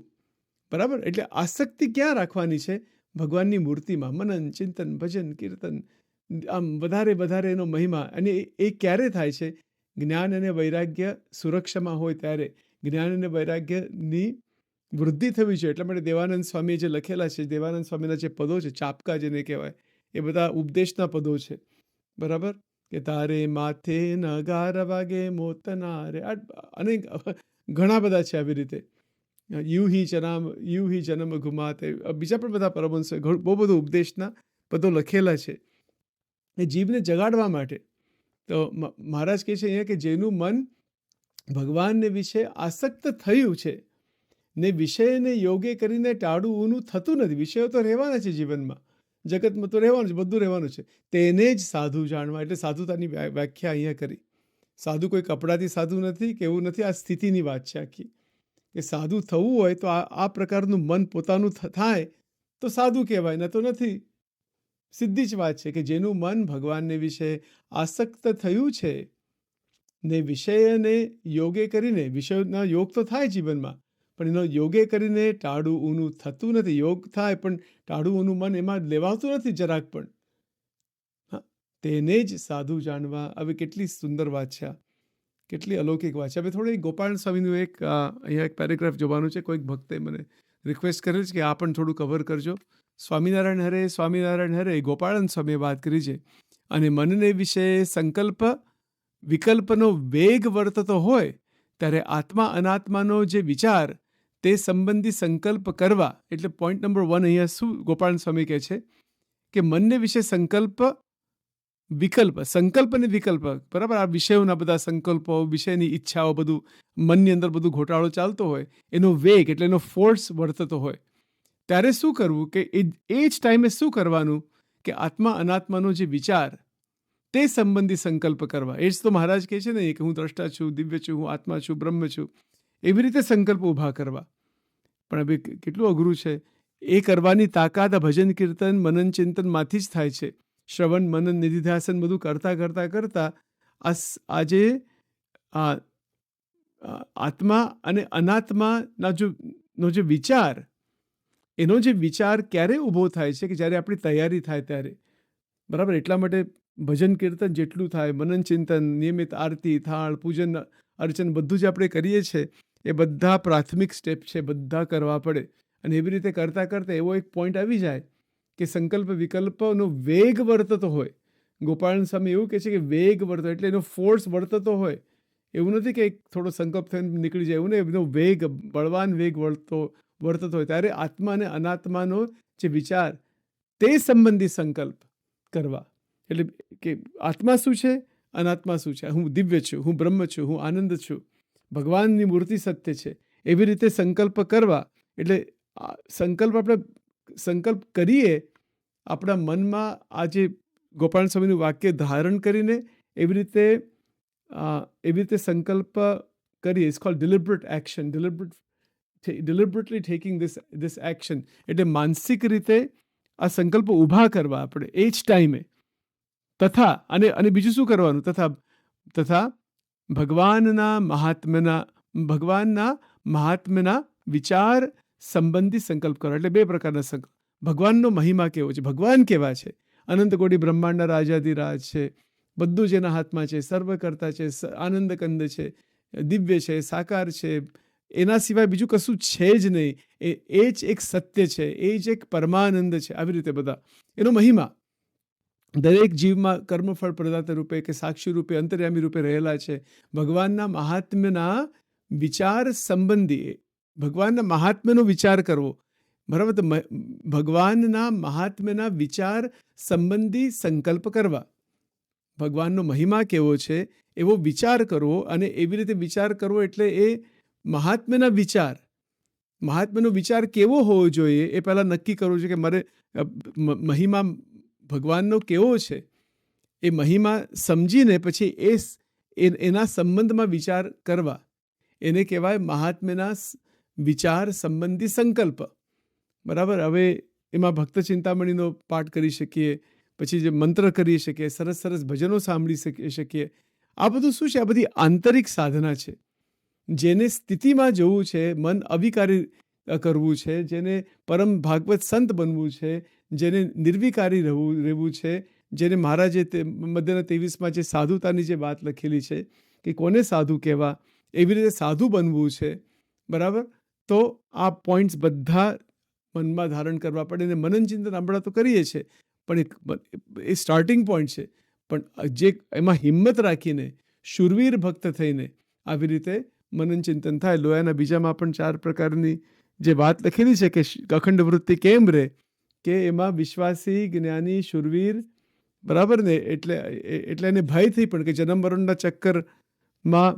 બરાબર? એટલે આસક્તિ ક્યાં રાખવાની છે? ભગવાનની મૂર્તિમાં. મનન, ચિંતન, ભજન, કીર્તન, આમ વધારે એનો મહિમા. અને એ ક્યારે થાય છે? જ્ઞાન અને વૈરાગ્ય સુરક્ષામાં હોય ત્યારે. જ્ઞાન અને વૈરાગ્યની વૃદ્ધિ થવી છે. એટલા માટે દેવાનંદ સ્વામીએ જે લખેલા છે, દેવાનંદ સ્વામીના જે પદો છે, ચાપકા જેને કહેવાય, એ બધા ઉપદેશના પદો છે. બરાબર? કે તારે માથે નગાર વાગે મોતના રે, અનેક ઘણા બધા છે આવી રીતે. યુ હી જન્મ ઘુમાતે, બીજા પણ બધા પરમહંસો બહુ બધું ઉપદેશના પદો લખેલા છે એ જીવને જગાડવા માટે. તો મહારાજ કહે છે અહીંયા કે જેનું મન ભગવાનને વિશે આસક્ત થયું છે ને વિષયને યોગે કરીને ટાળવું થતું નથી. વિષયો તો રહેવાના છે જીવનમાં, જગતમાં તો રહેવાનું છે, બધું રહેવાનું છે. તેને જ સાધુ જાણવા, એટલે સાધુતાની વ્યાખ્યા અહીંયા કરી. સાધુ કોઈ કપડાથી સાધુ નથી કે એવું નથી, આ સ્થિતિની વાત છે આખી. કે સાધુ થવું હોય તો આ પ્રકારનું મન પોતાનું થાય તો સાધુ કહેવાય, ન તો નથી. સીધી જ વાત છે કે જેનું મન ભગવાનને વિશે આસક્ત થયું છે ને વિષયને યોગે કરીને, વિષયના યોગ તો થાય જીવનમાં, પણ એનો યોગે કરીને ટાળું ઊનું થતું નથી. યોગ થાય પણ ટાળું ઊનું મન એમાં લેવાતું નથી જરાક પણ. હા, તેને જ સાધુ જાણવા. હવે કેટલી સુંદર વાત છે આ, કેટલી અલૌકિક વાત છે. હવે થોડી ગોપાલ સ્વામીનું અહીંયા એક પેરેગ્રાફ જોવાનું છે. કોઈક ભક્તે મને રિક્વેસ્ટ કરેલ છે કે આ પણ થોડું કવર કરજો. સ્વામિનારાયણ હરે, સ્વામિનારાયણ હરે. ગોપાળન સ્વામીએ વાત કરી છે. અને મનને વિશે સંકલ્પ વિકલ્પનો વેગ વર્તતો હોય ત્યારે આત્મા અનાત્માનો જે વિચાર તે સંબંધી સંકલ્પ કરવા. એટલે પોઈન્ટ નંબર 1 અહીંયા શું ગોપાલ સ્વામી કહે છે કે મનને વિશે સંકલ્પ અને વિકલ્પ, બરાબર, આ વિષયોના બધા સંકલ્પો, વિષયની ઈચ્છાઓ, બધું મનની અંદર બધું ઘોટાળો ચાલતો હોય, એનો વેગ એટલે એનો ફોર્સ વર્તતો હોય, ત્યારે શું કરવું કે એ જ ટાઈમે શું કરવાનું કે આત્મા અનાત્માનો જે વિચાર તે સંબંધી સંકલ્પ કરવા. એ જ તો મહારાજ કહે છે ને કે હું દ્રષ્ટા છું, દિવ્ય છું, હું આત્મા છું, બ્રહ્મ છું. એવી રીતે સંકલ્પ ઊભા કરવા. પણ હવે કેટલું અઘરું છે. એ કરવાની તાકાત ભજન કીર્તન મનન ચિંતનમાંથી જ થાય છે. શ્રવણ મનન નિધિધ્યાસન બધું કરતાં આજે આત્મા અને અનાત્માના નો જે વિચાર, એનો જે વિચાર ક્યારે ઊભો થાય છે કે જ્યારે આપણી તૈયારી થાય ત્યારે, બરાબર. એટલા માટે ભજન કીર્તન જેટલું થાય, મનન ચિંતન, નિયમિત આરતી, થાળ, પૂજન અર્ચન બધું જે આપણે કરીએ છીએ એ બધા પ્રાથમિક સ્ટેપ છે, બધા કરવા પડે. અને એવી રીતે કરતાં એવો એક પોઈન્ટ આવી જાય કે સંકલ્પ વિકલ્પનો વેગ વર્તતો હોય. ગોપાળન સ્વામી એવું કહે છે કે વેગ વર્તો એટલે એનો ફોર્સ વર્તતો હોય. એવું નથી કે થોડો સંકલ્પ થઈને નીકળી જાય, એવું નહીં. એનો વેગ, બળવાન વેગ વર્તતો હોય ત્યારે આત્મા અને અનાત્માનો જે વિચાર તે સંબંધી સંકલ્પ કરવા. એટલે કે આત્મા શું છે, અનાત્મા શું છે, હું દિવ્ય છું, હું બ્રહ્મ છું, હું આનંદ છું, ભગવાનની મૂર્તિ સત્ય છે, એવી રીતે સંકલ્પ કરવા. એટલે આપણે સંકલ્પ કરીએ આપણા મનમાં. આ જે ગોપાલ સ્વામીનું વાક્ય ધારણ કરીને એવી રીતે સંકલ્પ કરીએ. It's called deliberate action, deliberately taking this action. એટલે માનસિક રીતે આ સંકલ્પ ઊભા કરવા આપણે એ જ ટાઈમે. તથા અને બીજું શું કરવાનું? તથા ભગવાનના મહાત્મ્યના વિચાર સંબંધી સંકલ્પ કરવા. એટલે 2 પ્રકારના સંકલ્પ. ભગવાનનો મહિમા કેવો છે, ભગવાન કેવા છે, અનંત કોટી બ્રહ્માંડના રાજાધિરાજ છે, બધું જ એના હાથમાં છે, સર્વકર્તા છે, આનંદ કંદ છે, દિવ્ય છે, સાકાર છે, એના સિવાય બીજું કશું છે જ નહીં. એ જ એક સત્ય છે, એ જ એક પરમાનંદ છે. આવી રીતે બધા એનો મહિમા દરેક જીવમાં કર્મફળ પ્રદાતા રૂપે કે સાક્ષી રૂપે, અંતર્યામી રૂપે રહેલા છે. ભગવાનના મહાત્મ્યના વિચાર સંબંધી, ભગવાનના મહાત્મ્યનો વિચાર કરવો, બરાબર. તો ભગવાનના મહાત્મ્યના વિચાર સંબંધી સંકલ્પ કરવા. ભગવાનનો મહિમા કેવો છે એવો વિચાર કરવો. અને એવી રીતે વિચાર કરવો એટલે એ મહાત્મ્યનો વિચાર કેવો હોવો જોઈએ એ પહેલાં નક્કી કરવું છે કે મારે મહિમા ભગવાનનો કેવો છે. એ મહિમા સમજીને પછી એના સંબંધમાં વિચાર કરવા. એને કહેવાય મહાત્મ્યના વિચાર સંબંધી સંકલ્પ, બરાબર. હવે એમાં ભક્ત ચિંતામણીનો પાઠ કરી શકીએ, પછી જે મંત્ર કરી શકીએ, સરસ સરસ ભજનો સાંભળી શકીએ. આ બધું શું છે? આ બધી આંતરિક સાધના છે. જેને સ્થિતિમાં જવું છે, મન અવિકારી કરવું છે, જેને પરમ ભાગવત સંત બનવું છે, જેને નિર્વિકારી રહેવું છે, જેને મહારાજે મધ્યના 23માં જે સાધુતાની જે વાત લખેલી છે કે કોને સાધુ કહેવા, એવી રીતે સાધુ બનવું છે, બરાબર. તો આ પોઈન્ટ્સ બધા મનમાં ધારણ કરવા પડે. ને મનન ચિંતન આપણે તો કરીએ છીએ, પણ એ સ્ટાર્ટિંગ પોઈન્ટ છે. પણ જે એમાં હિંમત રાખીને શૂરવીર ભક્ત થઈને આવી રીતે મનન ચિંતન થાય. લોયાના બીજામાં પણ 4 પ્રકારની જે વાત લખેલી છે કે અખંડ વૃત્તિ કેમ રહે, કે એમાં વિશ્વાસી, જ્ઞાની, શૂરવીર, બરાબર ને. એટલે એને ભયથી પણ કે જન્મ મરણના ચક્કરમાં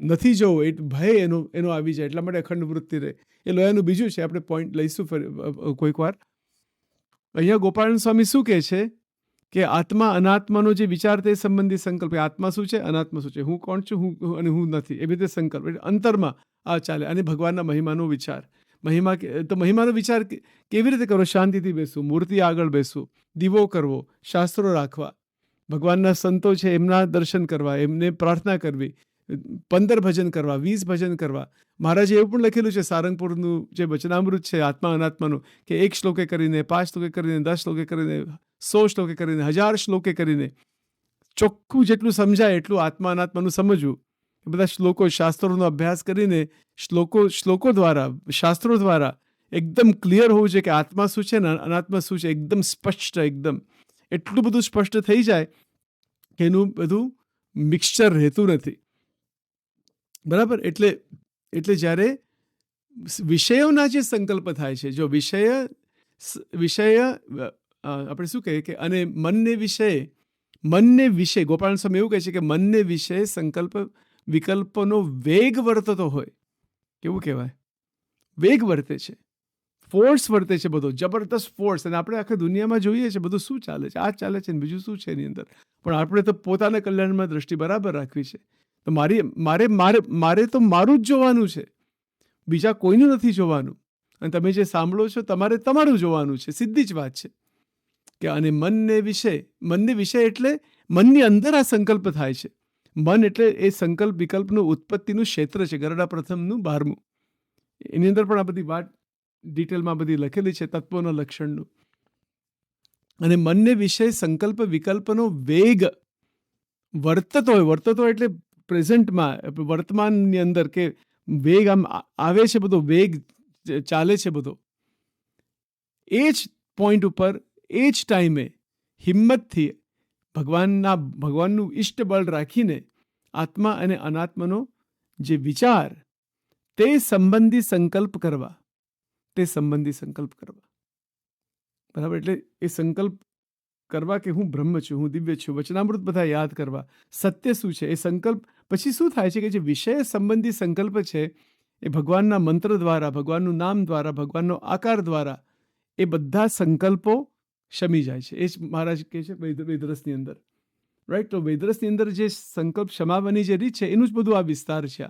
નથી જવું, એ ભય એનો આવી જાય. એટલા માટે અખંડ વૃત્તિ રહે. એ લોયાનું બીજું છે, આપણે પોઈન્ટ લઈશું કોઈક વાર. અહીંયા ગોપાલ સ્વામી શું કહે છે કે આત્મા અનાત્માનો જે વિચાર તે સંબંધી સંકલ્પ, આત્મા શું છે, અનાત્મા શું છે, હું કોણ છું, હું અને હું નથી, એવી રીતે સંકલ્પ એટલે અંતરમાં આ ચાલે. અને ભગવાનના મહિમાનો વિચાર, તો મહિમાનો વિચાર કેવી રીતે કરો? શાંતિથી બેસવું, મૂર્તિ આગળ બેસવું, દીવો કરવો, શાસ્ત્રો રાખવા, ભગવાનના સંતો છે એમના દર્શન કરવા, એમને પ્રાર્થના કરવી, 15 ભજન કરવા, 20 ભજન કરવા. મહારાજે એવું પણ લખેલું છે સારંગપુરનું જે વચનામૃત છે આત્મા અનાત્માનું, કે 1 શ્લોકે કરીને, 5 શ્લોકે કરીને, 10 શ્લોકે કરીને, 100 શ્લોકે કરીને, 1000 શ્લોકે કરીને, ચોખ્ખું જેટલું સમજાય એટલું આત્મા અનાત્માનું સમજવું. એ બધા શ્લોકો, શાસ્ત્રોનો અભ્યાસ કરીને શ્લોકો દ્વારા, શાસ્ત્રો દ્વારા એકદમ ક્લિયર હોવું છે કે આત્મા શું છે ને અનાત્મા શું છે. એકદમ સ્પષ્ટ, એકદમ એટલું બધું સ્પષ્ટ થઈ જાય કે એનું બધું મિક્સચર રહેતું નથી. બરાબર? એટલે જ્યારે વિષયોના જે સંકલ્પ થાય છે, જો વિષય આપણે શું કહીએ કે અને મનને વિષય ગોપાલ સ્વામી એવું કહે છે કે મનને વિષય સંકલ્પ વિકલ્પનો વેગ વર્તતો હોય. કેવું કહેવાય? વેગ વર્તે છે, ફોર્સ વર્તે છે, બધો જબરદસ્ત ફોર્સ. અને આપણે આખા દુનિયામાં જોઈએ છે બધું શું ચાલે છે, આ ચાલે છે ને બીજું શું છે એની અંદર. પણ આપણે તો પોતાના કલ્યાણમાં દ્રષ્ટિ બરાબર રાખવી છે. તો મારે તો મારું જ જોવાનું છે, બીજા કોઈનું નથી જોવાનું. અને તમે જે સાંભળો છો તમારે તમારું જોવાનું છે. સીધી જ વાત છે કે અને મનને વિષય એટલે મનની અંદર આ સંકલ્પ થાય છે. મન એટલે એ સંકલ્પ વિકલ્પનું ઉત્પત્તિનું ક્ષેત્ર છે. ગરડા પ્રથમનું 12મું, એની અંદર પણ આ બધી વાત ડિટેલમાં બધી લખેલી છે તત્વોના લક્ષણનું. અને મનને વિષય સંકલ્પ વિકલ્પનો વેગ વર્તતો હોય એટલે પ્રેઝન્ટમાં, વર્તમાનની અંદર કે વેગ આમ આવે છે, બધો વેગ ચાલે છે બધો. એ જ પોઈન્ટ ઉપર એ જ ટાઈમે હિંમતથી ભગવાનનું ઇષ્ટબળ રાખીને આત્મા અને અનાત્માનો જે વિચાર તે સંબંધી સંકલ્પ કરવા. બરાબર? એટલે એ સંકલ્પ કરવા કે હું બ્રહ્મ છું, હું દિવ્ય છું, વચનામૃત બધા યાદ કરવા, સત્ય શું છે એ સંકલ્પ. પછી શું થાય છે કે જે વિષય સંબંધી સંકલ્પ છે એ ભગવાનના મંત્ર દ્વારા, ભગવાનનું નામ દ્વારા, ભગવાનનો આકાર દ્વારા એ બધા સંકલ્પો શમી જાય છે. એ જ મહારાજ કહે છે વેદરસની અંદર, રાઈટ? તો વેદરસની અંદર જે સંકલ્પ શમાવવાની જે રીત છે એનું જ બધું આ વિસ્તાર છે.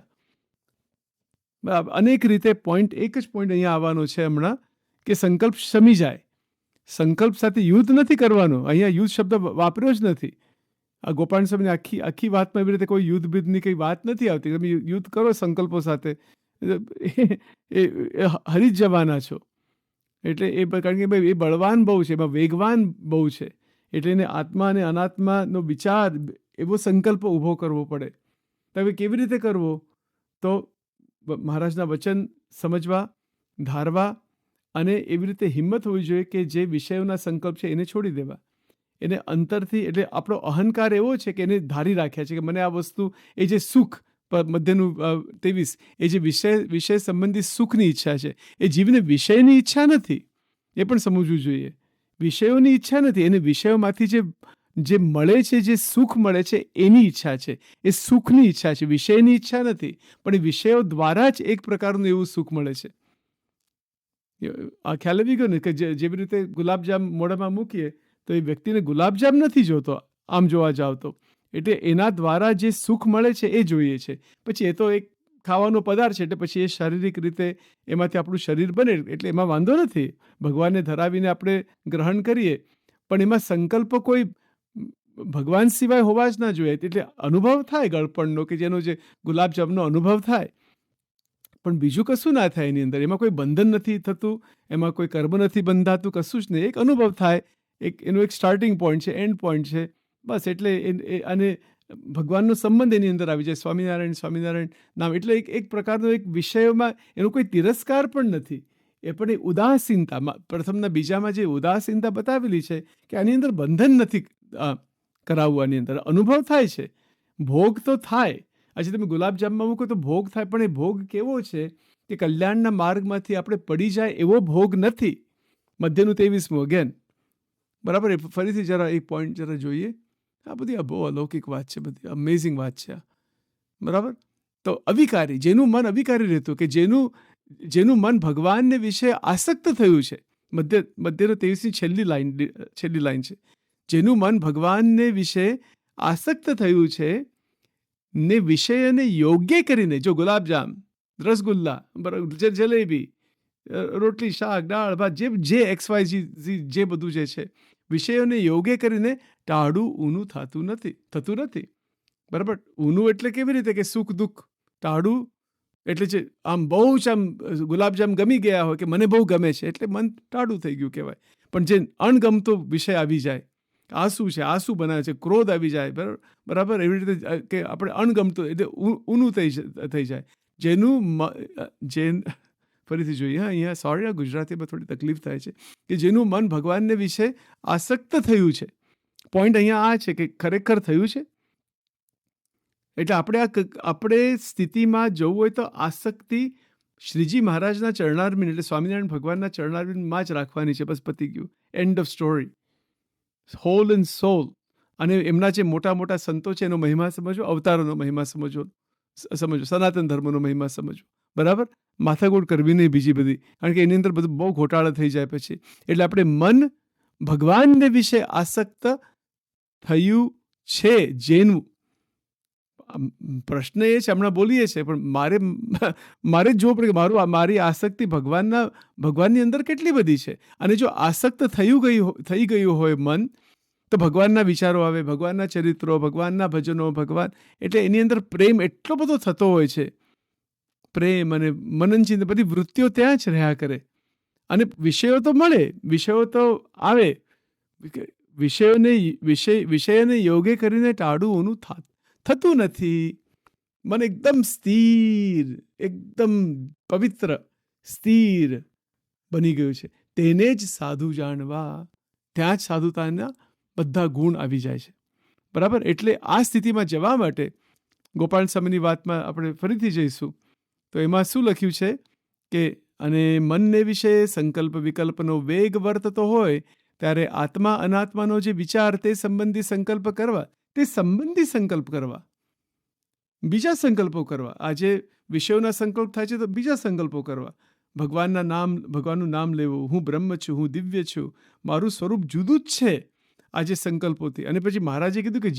અનેક રીતે એક જ પોઈન્ટ અહીંયા આવવાનો છે હમણાં કે સંકલ્પ શમી જાય. સંકલ્પ સાથે યુદ્ધ નથી કરવાનું. અહીંયા યુદ્ધ શબ્દ વાપર્યો જ નથી. આ ગોપાલ સ્વામીની આખી વાતમાં એવી રીતે કોઈ યુદ્ધ બિદ્ધની કંઈ વાત નથી આવતી. તમે યુદ્ધ કરો સંકલ્પો સાથે એ હરી જ જવાના છો. એટલે કારણ કે ભાઈ એ બળવાન બહુ છે, એમાં વેગવાન બહુ છે. એટલે એને આત્મા અને અનાત્માનો વિચાર એવો સંકલ્પ ઊભો કરવો પડે. તો હવે કેવી રીતે કરવો? તો મહારાજના વચન સમજવા, ધારવા, અને એવી રીતે હિંમત હોવી જોઈએ કે જે વિષયોના સંકલ્પ છે એને છોડી દેવા. એને અંતરથી, એટલે આપણો અહંકાર એવો છે કે એને ધારી રાખ્યા છે કે મને આ વસ્તુ, એ જે સુખ મધ્યનું 23, એ જે વિષય સંબંધી સુખની ઈચ્છા છે, એ જીવને વિષયની ઈચ્છા નથી. એ પણ સમજવું જોઈએ. વિષયોની ઈચ્છા નથી, એને વિષયોમાંથી જે મળે છે, જે સુખ મળે છે એની ઈચ્છા છે. એ સુખની ઈચ્છા છે, વિષયની ઈચ્છા નથી. પણ એ વિષયો દ્વારા જ એક પ્રકારનું એવું સુખ મળે છે. આ ખ્યાલ આવી ગયો ને કે જેવી રીતે ગુલાબજામ મોઢામાં મૂકીએ તો એ વ્યક્તિને ગુલાબજામ નથી જોતો આમ જોવા જાવ તો. એટલે એના દ્વારા જે સુખ મળે છે એ જોઈએ છે. પછી એ તો એક ખાવાનો પદાર્થ છે, એટલે પછી એ શારીરિક રીતે એમાંથી આપણું શરીર બને એટલે એમાં વાંધો નથી. ભગવાનને ધરાવીને આપણે ગ્રહણ કરીએ, પણ એમાં સંકલ્પ કોઈ ભગવાન સિવાય હોવા જ ના જોઈએ. એટલે અનુભવ થાય ગળપણનો, કે જેનો જે ગુલાબજામનો અનુભવ થાય, પણ બીજું કશું ના થાય એની અંદર. એમાં કોઈ બંધન નથી થતું, એમાં કોઈ કર્મ નથી બંધાતું, કશું જ નહીં. એક અનુભવ થાય, એનું એક સ્ટાર્ટિંગ પોઈન્ટ છે, એન્ડ પોઈન્ટ છે, બસ. એટલે અને ભગવાનનો સંબંધ એની અંદર આવી જાય. સ્વામિનારાયણ નામ એટલે એક પ્રકારનો એક વિષયોમાં એનો કોઈ તિરસ્કાર પણ નથી. એ પણ એ ઉદાસીનતા, પ્રથમના બીજામાં જે ઉદાસીનતા બતાવેલી છે કે આની અંદર બંધન નથી કરાવવું. આની અંદર અનુભવ થાય છે, ભોગ તો થાય. આજે તમે ગુલાબજામમાં મૂકો તો ભોગ થાય, પણ એ ભોગ કેવો છે કે કલ્યાણના માર્ગમાંથી આપણે પડી જાય એવો ભોગ નથી. મધ્યનું 23મું અગેન, બરાબર? એ ફરીથી જરા એક પોઈન્ટ જરા જોઈએ. આ બધી બહુ અલૌકિક વાત છે, બધી અમેઝિંગ વાત છે, બરાબર? તો જેનું મન અવિકારી રહેતું, કે જેનું મન ભગવાનને વિશે આસક્ત થયું છે, મધ્યનો 23ની છેલ્લી લાઈન છે. જેનું મન ભગવાનને વિશે આસક્ત થયું છે ને વિષયને યોગ્ય કરીને, જો ગુલાબજામ, રસગુલ્લા, જલેબી, રોટલી, શાક, દાળ, ભાત, જે XYZ જે બધું જે છે, વિષયોને યોગ્ય કરીને ટાળું ઊનું થતું નથી. બરાબર? ઊનું એટલે કેવી રીતે કે સુખ દુઃખ. ટાળું એટલે છે આમ બહુ જ આમ ગુલાબજામ ગમી ગયા હોય કે મને બહુ ગમે છે એટલે મન ટાળું થઈ ગયું કહેવાય. પણ જે અણગમતો વિષય આવી જાય, આ શું છે, આ શું બનાવે છે, ક્રોધ આવી જાય, બરાબર, એવી રીતે કે આપણે અણગમતું એટલે ઊનું થઈ જાય. ફરીથી જોઈએ, અહીંયા સોરી, ગુજરાતીમાં થોડી તકલીફ થાય છે, કે જેનું મન ભગવાનને વિશે આસક્ત થયું છે. પોઈન્ટ અહીંયા આ છે કે ખરેખર થયું છે. એટલે આપણે સ્થિતિમાં જવું હોય તો આસક્તિ શ્રીજી મહારાજના ચરણારવિંદ એટલે સ્વામિનારાયણ ભગવાનના ચરણારવિંદમાં જ રાખવાની છે. બસ પતી ગયું, end of story. Whole and soul. અને એમના જે મોટા મોટા સંતો છે એનો મહિમા સમજો, અવતારોનો મહિમા સમજો, સનાતન ધર્મનો મહિમા સમજો. બરાબર? માથાકૂટ કરવી નહીં બીજી બધી, કારણ કે એની અંદર બધું બહુ ઘોટાળા થઈ જાય પછી. એટલે આપણે મન ભગવાનને વિશે આસક્ત થયું છે જેનું, પ્રશ્ન એ છે, હમણાં બોલીએ છીએ, પણ મારે જ જોવું પડે કે મારી આસક્તિ ભગવાનની અંદર કેટલી બધી છે. અને જો આસક્ત થઈ ગયું હોય મન, તો ભગવાનના વિચારો આવે, ભગવાનના ચરિત્રો, ભગવાનના ભજનો, ભગવાન એટલે એની અંદર પ્રેમ એટલો બધો થતો હોય છે. પ્રેમ અને મનનચિંતન બધી વૃત્તિઓ ત્યાં જ રહ્યા કરે. અને વિષયો તો મળે, વિષયો તો આવે, વિષયને યોગ્ય કરીને ટાળું ઊનું થતું નથી. મન એકદમ સ્થિર, એકદમ પવિત્ર, સ્થિર બની ગયું છે. તેને જ સાધુ જાણવા. ત્યાં જ સાધુતાના બધા ગુણ આવી જાય છે. બરાબર? એટલે આ સ્થિતિમાં જવા માટે ગોપાલ સ્વામીની વાતમાં આપણે ફરીથી જઈશું. તો એમાં શું લખ્યું છે કે અને મનને વિશે સંકલ્પ વિકલ્પનો વેગ વર્તતો હોય ત્યારે આત્મા અનાત્માનો જે વિચાર તે સંબંધી સંકલ્પ કરવા, બીજા સંકલ્પો કરવા. આજે વિષયોના સંકલ્પ થાય છે તો બીજા સંકલ્પો કરવા. ભગવાનનું નામ લેવું, હું બ્રહ્મ છું, હું દિવ્ય છું, મારું સ્વરૂપ જુદું જ છે આ જે સંકલ્પોથી. અને પછી મહારાજે કીધું કે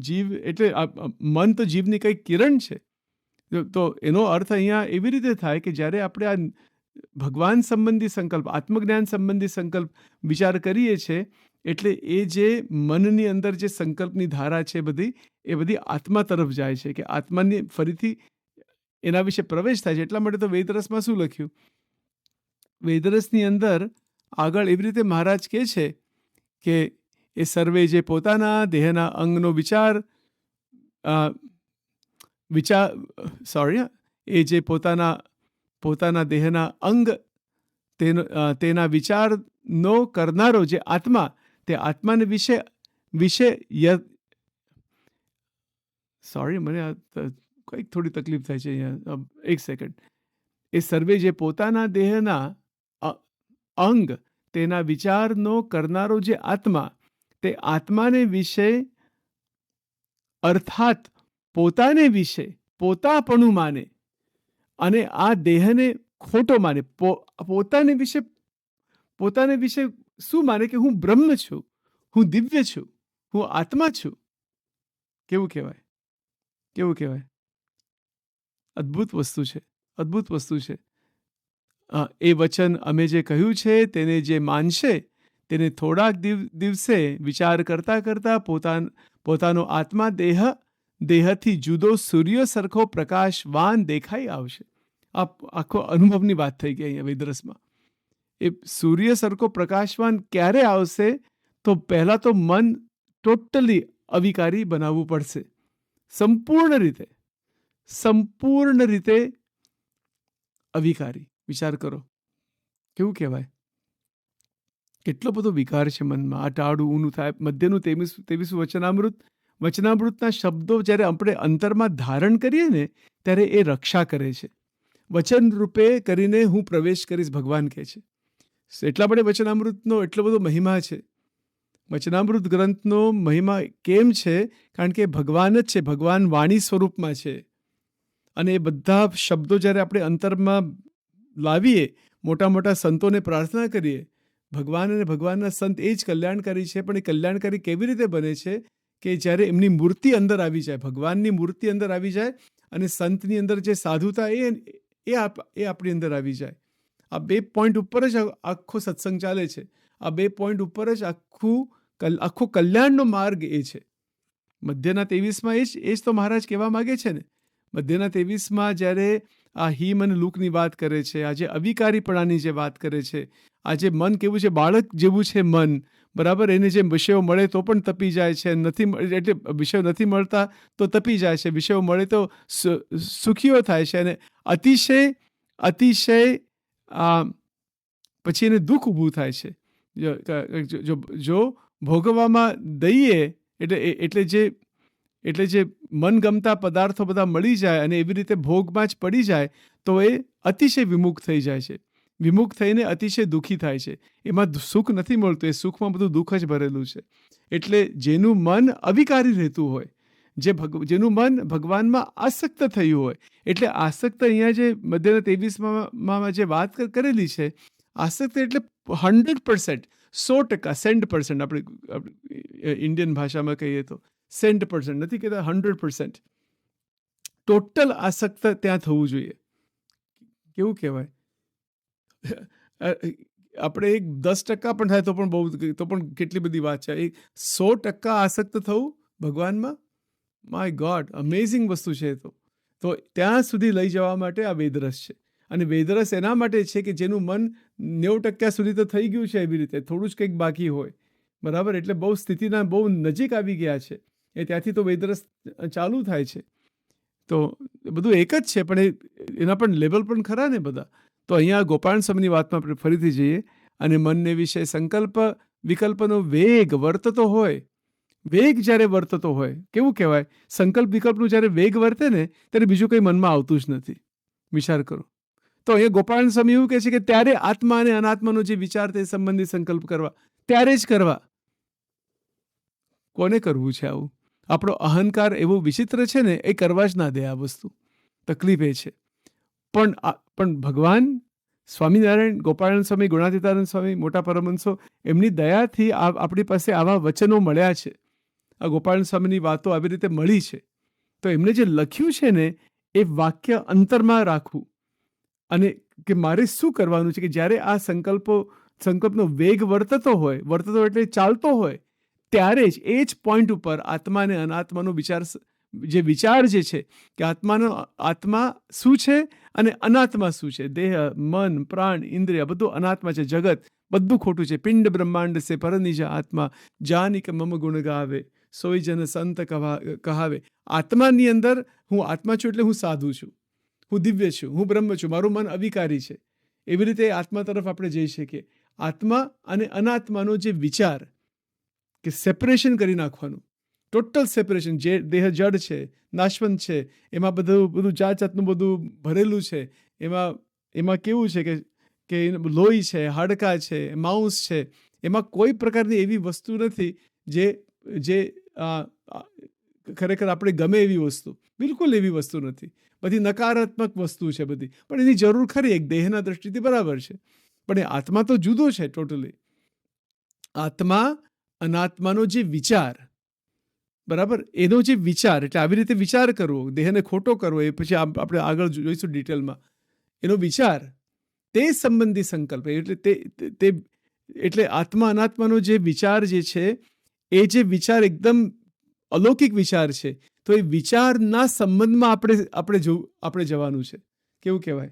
જીવ એટલે મન તો જીવની કંઈક કિરણ છે. તો એનો અર્થ અહીંયા એવી રીતે થાય કે જ્યારે આપણે આ ભગવાન સંબંધી સંકલ્પ, આત્મજ્ઞાન સંબંધી સંકલ્પ વિચાર કરીએ છીએ, એટલે એ જે મનની અંદર જે સંકલ્પની ધારા છે એ બધી આત્મા તરફ જાય છે, કે આત્માની ફરીથી એના વિશે પ્રવેશ થાય છે. એટલા માટે તો વેદરસમાં શું લખ્યું? વેદરસની અંદર આગળ એવી રીતે મહારાજ કહે છે કે એ સર્વે જે પોતાના દેહના અંગનો એ જે પોતાના દેહના અંગ તેના વિચારનો કરનારો જે આત્મા, તે આત્માને વિશે મને કંઈક થોડી તકલીફ થાય છે અહીંયા, એક સેકન્ડ. એ સર્વે જે પોતાના દેહના અંગ તેના વિચારનો કરનારો જે આત્મા, તે આત્માને વિશે અર્થાત પોતાને વિશે પોતાપણું માને અને આ દેહને ખોટો માને. પોતાને વિશે શું માને? કે હું બ્રહ્મ છું, હું દિવ્ય છું, હું આત્મા છું. કેવું કહેવાય? અદ્ભુત વસ્તુ છે. એ વચન અમે જે કહ્યું છે તેને જે માનશે તેને થોડાક દિવસે વિચાર કરતા કરતા પોતાનો આત્મા દેહથી જુદો સૂર્ય સરખો પ્રકાશવાન દેખાઈ આવશે. આ આખો અનુભવની વાત થઈ ગઈ અહીંયા વેદરસમાં. એ સૂર્ય સરખો પ્રકાશવાન ક્યારે આવશે? તો પહેલાં તો મન ટોટલી અવિકારી બનાવવું પડશે, સંપૂર્ણ રીતે અવિકારી. વિચાર કરો કેવું કહેવાય, કેટલો બધો વિકાર છે મનમાં. આ ટાળું ઊનું થાય. મધ્યનું 23 વચનામૃતના શબ્દો જ્યારે આપણે અંતરમાં ધારણ કરીએ ને ત્યારે એ રક્ષા કરે છે. વચન રૂપે કરીને હું પ્રવેશ કરીશ, ભગવાન કહે છે. એટલા માટે વચનામૃતનો એટલો બધો મહિમા છે. વચનામૃત ગ્રંથનો મહિમા કેમ છે? કારણ કે ભગવાન જ છે, ભગવાન વાણી સ્વરૂપમાં છે. અને એ બધા શબ્દો જ્યારે આપણે અંતરમાં લાવીએ, મોટા મોટા સંતોને પ્રાર્થના કરીએ. ભગવાન અને ભગવાનના સંત એ જ કલ્યાણકારી છે, પણ એ કલ્યાણકારી કેવી રીતે બને છે કે જ્યારે એમની મૂર્તિ અંદર આવી જાય, ભગવાનની મૂર્તિ અંદર આવી જાય અને સંતની અંદર જે સાધુતા એ આપણી અંદર આવી જાય. આ 2 પોઈન્ટ ઉપર જ આખો સત્સંગ ચાલે છે. આ 2 પોઈન્ટ ઉપર જ આખો કલ્યાણનો માર્ગ એ છે. મધ્યના 23માં એ જ તો મહારાજ કહેવા માગે છે ને. મધ્યના 23માં જ્યારે આ હિમ અને લૂકની વાત કરે છે, આજે અવિકારીપણાની જે વાત કરે છે, આજે મન કેવું છે, બાળક જેવું છે મન, બરાબર. એને જે વિષયો મળે તો પણ તપી જાય છે, એટલે વિષયો નથી મળતા તો તપી જાય છે, વિષયો મળે તો સુખીઓ થાય છે, અને અતિશય પછી એને દુઃખ ઊભું થાય છે. જો ભોગવવામાં દઈએ એટલે જે મનગમતા પદાર્થો બધા મળી જાય અને એવી રીતે ભોગમાં જ પડી જાય તો એ અતિશય વિમુખ થઈ જાય છે. વિમુખ થઈને અતિશય દુઃખી થાય છે. એમાં સુખ નથી મળતું, એ સુખમાં બધું દુઃખ જ ભરેલું છે. એટલે જેનું મન અવિકારી રહેતું હોય, જેનું મન ભગવાનમાં આસક્ત થયું હોય, એટલે આસક્ત અહીંયા જે મધ્યના 23માં જે વાત કરેલી છે, આસક્ત એટલે 100%, 100%, 100%, આપણે ઇન્ડિયન ભાષામાં કહીએ તો 100%, નથી કહેતા 100%, ટોટલ આસક્ત ત્યાં થવું જોઈએ. કેવું કહેવાય, આપણે 10% પણ થાય તો પણ બહુ, તો પણ કેટલી બધી વાત છે. 100% આસક્ત થવું ભગવાનમાં, માય ગોડ, અમેઝિંગ વસ્તુ છે. તો ત્યાં સુધી લઈ જવા માટે આ વેદરસ છે. અને વેદરસ એના માટે છે કે જેનું મન 90% સુધી તો થઈ ગયું છે, એવી રીતે થોડું જ કંઈક બાકી હોય, બરાબર. એટલે બહુ સ્થિતિના બહુ નજીક આવી ગયા છે, એ ત્યાંથી તો વેદરસ ચાલુ થાય છે. તો બધું એક જ છે, પણ એના પણ લેવલ પણ ખરા ને બધા. તો અહીંયા ગોપાલ સ્વામીની વાતમાં આપણે ફરીથી જઈએ, અને મનને વિશે સંકલ્પ વિકલ્પનો વેગ વર્તતો હોય, વેગ જ્યારે વર્તતો હોય, કેવું કહેવાય, સંકલ્પ વિકલ્પનું જ્યારે વેગ વર્તે ને ત્યારે બીજું કંઈ મનમાં આવતું જ નથી. વિચાર કરો. તો અહીંયા ગોપાલ સ્વામી એવું કહે છે કે ત્યારે આત્મા અને અનાત્માનો જે વિચાર તે સંબંધી સંકલ્પ કરવા, ત્યારે જ કરવા. કોને કરવું છે આવું? આપણો અહંકાર એવો વિચિત્ર છે ને, એ કરવા જ ના દે આ વસ્તુ. તકલીફ એ છે. પણ ભગવાન સ્વામિનારાયણ, ગોપાળન સ્વામી, ગુણાતીતાનંદ સ્વામી, મોટા પરમહંસો, એમની દયાથી આપણી પાસે આવા વચનો મળ્યા છે. આ ગોપાળન સ્વામીની વાતો આવી રીતે મળી છે. તો એમણે જે લખ્યું છે ને, એ વાક્ય અંતરમાં રાખવું, અને કે મારે શું કરવાનું છે કે જ્યારે આ સંકલ્પનો વેગ વર્તતો એટલે ચાલતો હોય, ત્યારે જ એ જ પોઈન્ટ ઉપર આત્મા અને અનાત્માનો વિચાર જે છે કે આત્મા શું છે અને અનાત્મા શું છે, દેહ, મન, પ્રાણ, ઇન્દ્રિય બધું અનાત્મા છે, જગત બધું ખોટું છે. પિંડ બ્રહ્માંડ સે પરનિજ આત્મા, જાની કે મમ ગુણ ગાવે, સોઈ જન સંત કહાવે. આત્માની અંદર હું આત્મા છું એટલે હું સાધુ છું, હું દિવ્ય છું, હું બ્રહ્મ છું, મારું મન અવિકારી છે. એવી રીતે આત્મા તરફ આપણે જઈ શકીએ. આત્મા અને અનાત્માનો જે વિચાર કે સેપરેશન કરી નાખવાનું, ટોટલ સેપરેશન. જે દેહ જડ છે, નાશવંત છે, એમાં બધું જાતનું બધું ભરેલું છે. એમાં કેવું છે કે લોહી છે, હાડકાં છે, માંસ છે, એમાં કોઈ પ્રકારની એવી વસ્તુ નથી જે ખરેખર આપણે ગમે એવી વસ્તુ, બિલકુલ એવી વસ્તુ નથી. બધી નકારાત્મક વસ્તુ છે બધી, પણ એની જરૂર ખરી, એક દેહના દ્રષ્ટિથી બરાબર છે. પણ એ આત્મા તો જુદો છે ટોટલી. આત્મા અનાત્માનો જે વિચાર, બરાબર, એનો જે વિચાર, એટલે આવી રીતે વિચાર કરવો, દેહને ખોટો કરવો, એ પછી આપણે આગળ જોઈશું ડિટેલમાં. એનો વિચાર, તે સંબંધી સંકલ્પ, એટલે આત્મા અનાત્માનો જે વિચાર જે છે, એ જે વિચાર એકદમ અલૌકિક વિચાર છે. તો એ વિચારના સંબંધમાં આપણે જવાનું છે. કેવું કહેવાય,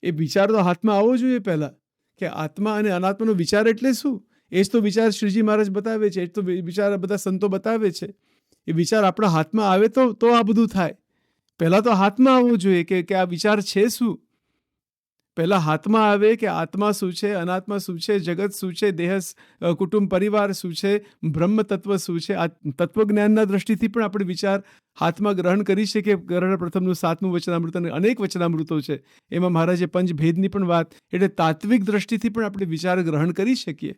એ વિચાર તો હાથમાં આવવો જોઈએ પહેલા, કે આત્મા અને અનાત્માનો વિચાર એટલે શું. એ જ તો વિચાર શ્રીજી મહારાજ બતાવે છે, એ જ તો વિચાર બધા સંતો બતાવે છે. એ વિચાર આપણા હાથમાં આવે તો આ બધું થાય. પહેલાં તો હાથમાં આવવું જોઈએ કે આ વિચાર છે શું. પહેલાં હાથમાં આવે કે આત્મા શું છે, અનાત્મા શું છે, જગત શું છે, દેહ, કુટુંબ, પરિવાર શું છે, બ્રહ્મ તત્વ શું છે. આ તત્વજ્ઞાનના દ્રષ્ટિથી પણ આપણે વિચાર હાથમાં ગ્રહણ કરી શકીએ. ગ્રહણ પ્રથમનું 7મું વચનામૃત અને અનેક વચનામૃતો છે, એમાં મહારાજે પંચભેદની પણ વાત, એટલે તાત્વિક દ્રષ્ટિથી પણ આપણે વિચાર ગ્રહણ કરી શકીએ.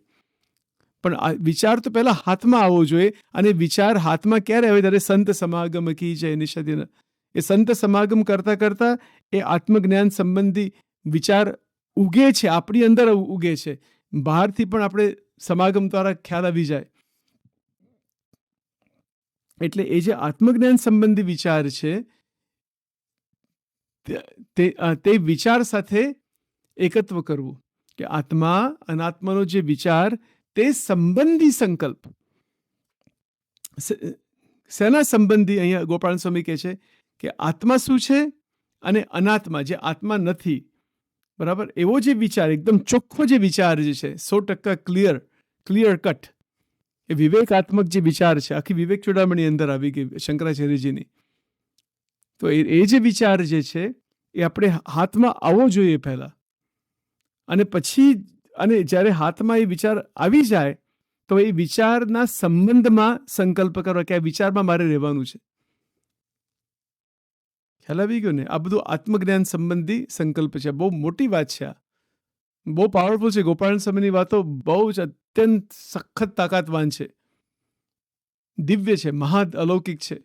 પણ આ વિચાર તો પહેલા હાથમાં આવવો જોઈએ. અને વિચાર હાથમાં ક્યારે આવે, ત્યારે સંત સમાગમ કી જય નિષદિન. એ સંત સમાગમ કરતા એ આત્મજ્ઞાન સંબંધી વિચાર ઉગે છે, આપણી અંદર ઉગે છે, બહારથી પણ આપણે સમાગમ દ્વારા ખ્યાલ આવી જાય. એટલે એ જે આત્મજ્ઞાન સંબંધી વિચાર છે તે વિચાર સાથે એકત્વ કરવું, કે આત્મા અનાત્માનો જે વિચાર તે સંબંધી સંકલ્પ. શેના સંબંધી? અહીંયા ગોપાલ સ્વામી કહે છે કે આત્મા શું છે અને અનાત્મા જે આત્મા નથી, બરાબર, એવો જે વિચાર એકદમ ચોખ્ખો જે વિચાર જે છે 100% ક્લિયર કટ, એ વિવેકાત્મક જે વિચાર છે, આખી વિવેક ચૂડામણી અંદર આવી ગઈ શંકરાચાર્યજીની. તો એ જે વિચાર જે છે એ આપણે હાથમાં આવવો જોઈએ પહેલા, અને પછી અને જ્યારે હાથમાં એ વિચાર આવી જાય તો એ વિચારના સંબંધમાં સંકલ્પ કરો કે આ વિચારમાં મારે રહેવાનું છે. ખ્યાલ આવી ગયો ને? આ બધું આત્મજ્ઞાન સંબંધી સંકલ્પ છે. બહુ મોટી વાત છે, આ બહુ પાવરફુલ છે. ગોપાલ સ્વામીની વાતો બહુ જ અત્યંત સખત તાકાતવાન છે, દિવ્ય છે, મહા અલૌકિક છે,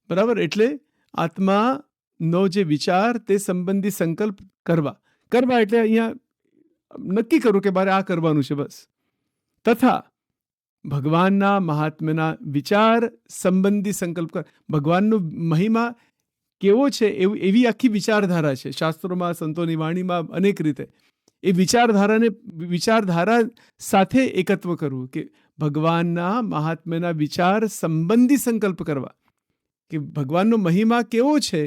બરાબર. એટલે આત્માનો જે વિચાર તે સંબંધી સંકલ્પ કરવા એટલે અહીંયા નક્કી કરું કે મારે આ કરવાનું છે બસ. તથા ભગવાનના મહાત્મ્યના વિચાર સંબંધી સંકલ્પ કર. ભગવાનનો મહિમા કેવો છે એવી આખી વિચારધારા છે શાસ્ત્રોમાં, સંતોની વાણીમાં, અનેક રીતે. એ વિચારધારા સાથે એકત્વ કરવું, કે ભગવાનના મહાત્મ્યના વિચાર સંબંધી સંકલ્પ કરવા, કે ભગવાનનો મહિમા કેવો છે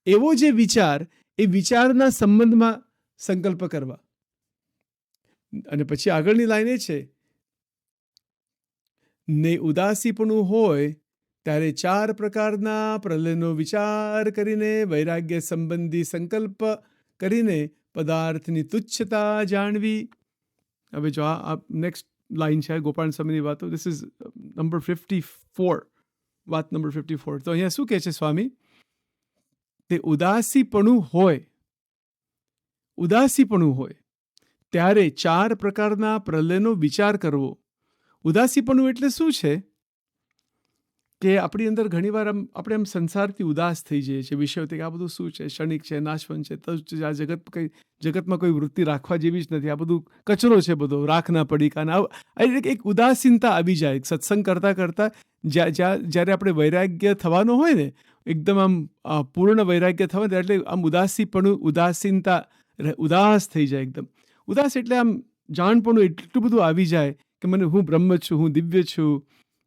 એવો જે વિચાર, એ વિચારના સંબંધમાં સંકલ્પ કરવા. અને પછી આગળની લાઈન એ છે, ને ઉદાસીપણું હોય ત્યારે 4 પ્રકારના પ્રલયનો વિચાર કરીને વૈરાગ્ય સંબંધી સંકલ્પ કરીને પદાર્થની તુચ્છતા જાણવી. હવે જો આ નેક્સ્ટ લાઈન છે ગોપાલ સ્વામીની વાતો. ધીસ ઇઝ નંબર 54, વાત નંબર 54. તો અહીંયા શું કહે છે સ્વામી? તે ઉદાસીપણું હોય ત્યારે 4 પ્રકારના પ્રલયનો વિચાર કરવો. ઉદાસીપણું એટલે શું છે? કે આપણી અંદર ઘણીવાર આપણે આમ સંસારથી ઉદાસ થઈ જઈએ છીએ, વિષયોથી, કે આ બધું શું છે, ક્ષણિક છે, નાશવંત છે, આ જગતમાં કોઈ વૃત્તિ રાખવા જેવી જ નથી, આ બધું કચરો છે, બધો રાખના પડીકાના. એક ઉદાસીનતા આવી જાય સત્સંગ કરતાં કરતાં. જ્યારે આપણે વૈરાગ્ય થવાનો હોય ને, એકદમ આમ પૂર્ણ વૈરાગ્ય થવાનું, એટલે આમ ઉદાસીનતા, ઉદાસ થઈ જાય એકદમ. ઉદાસ એટલે આમ જાણપણું એટલું બધું આવી જાય કે મને હું બ્રહ્મ છું, હું દિવ્ય છું,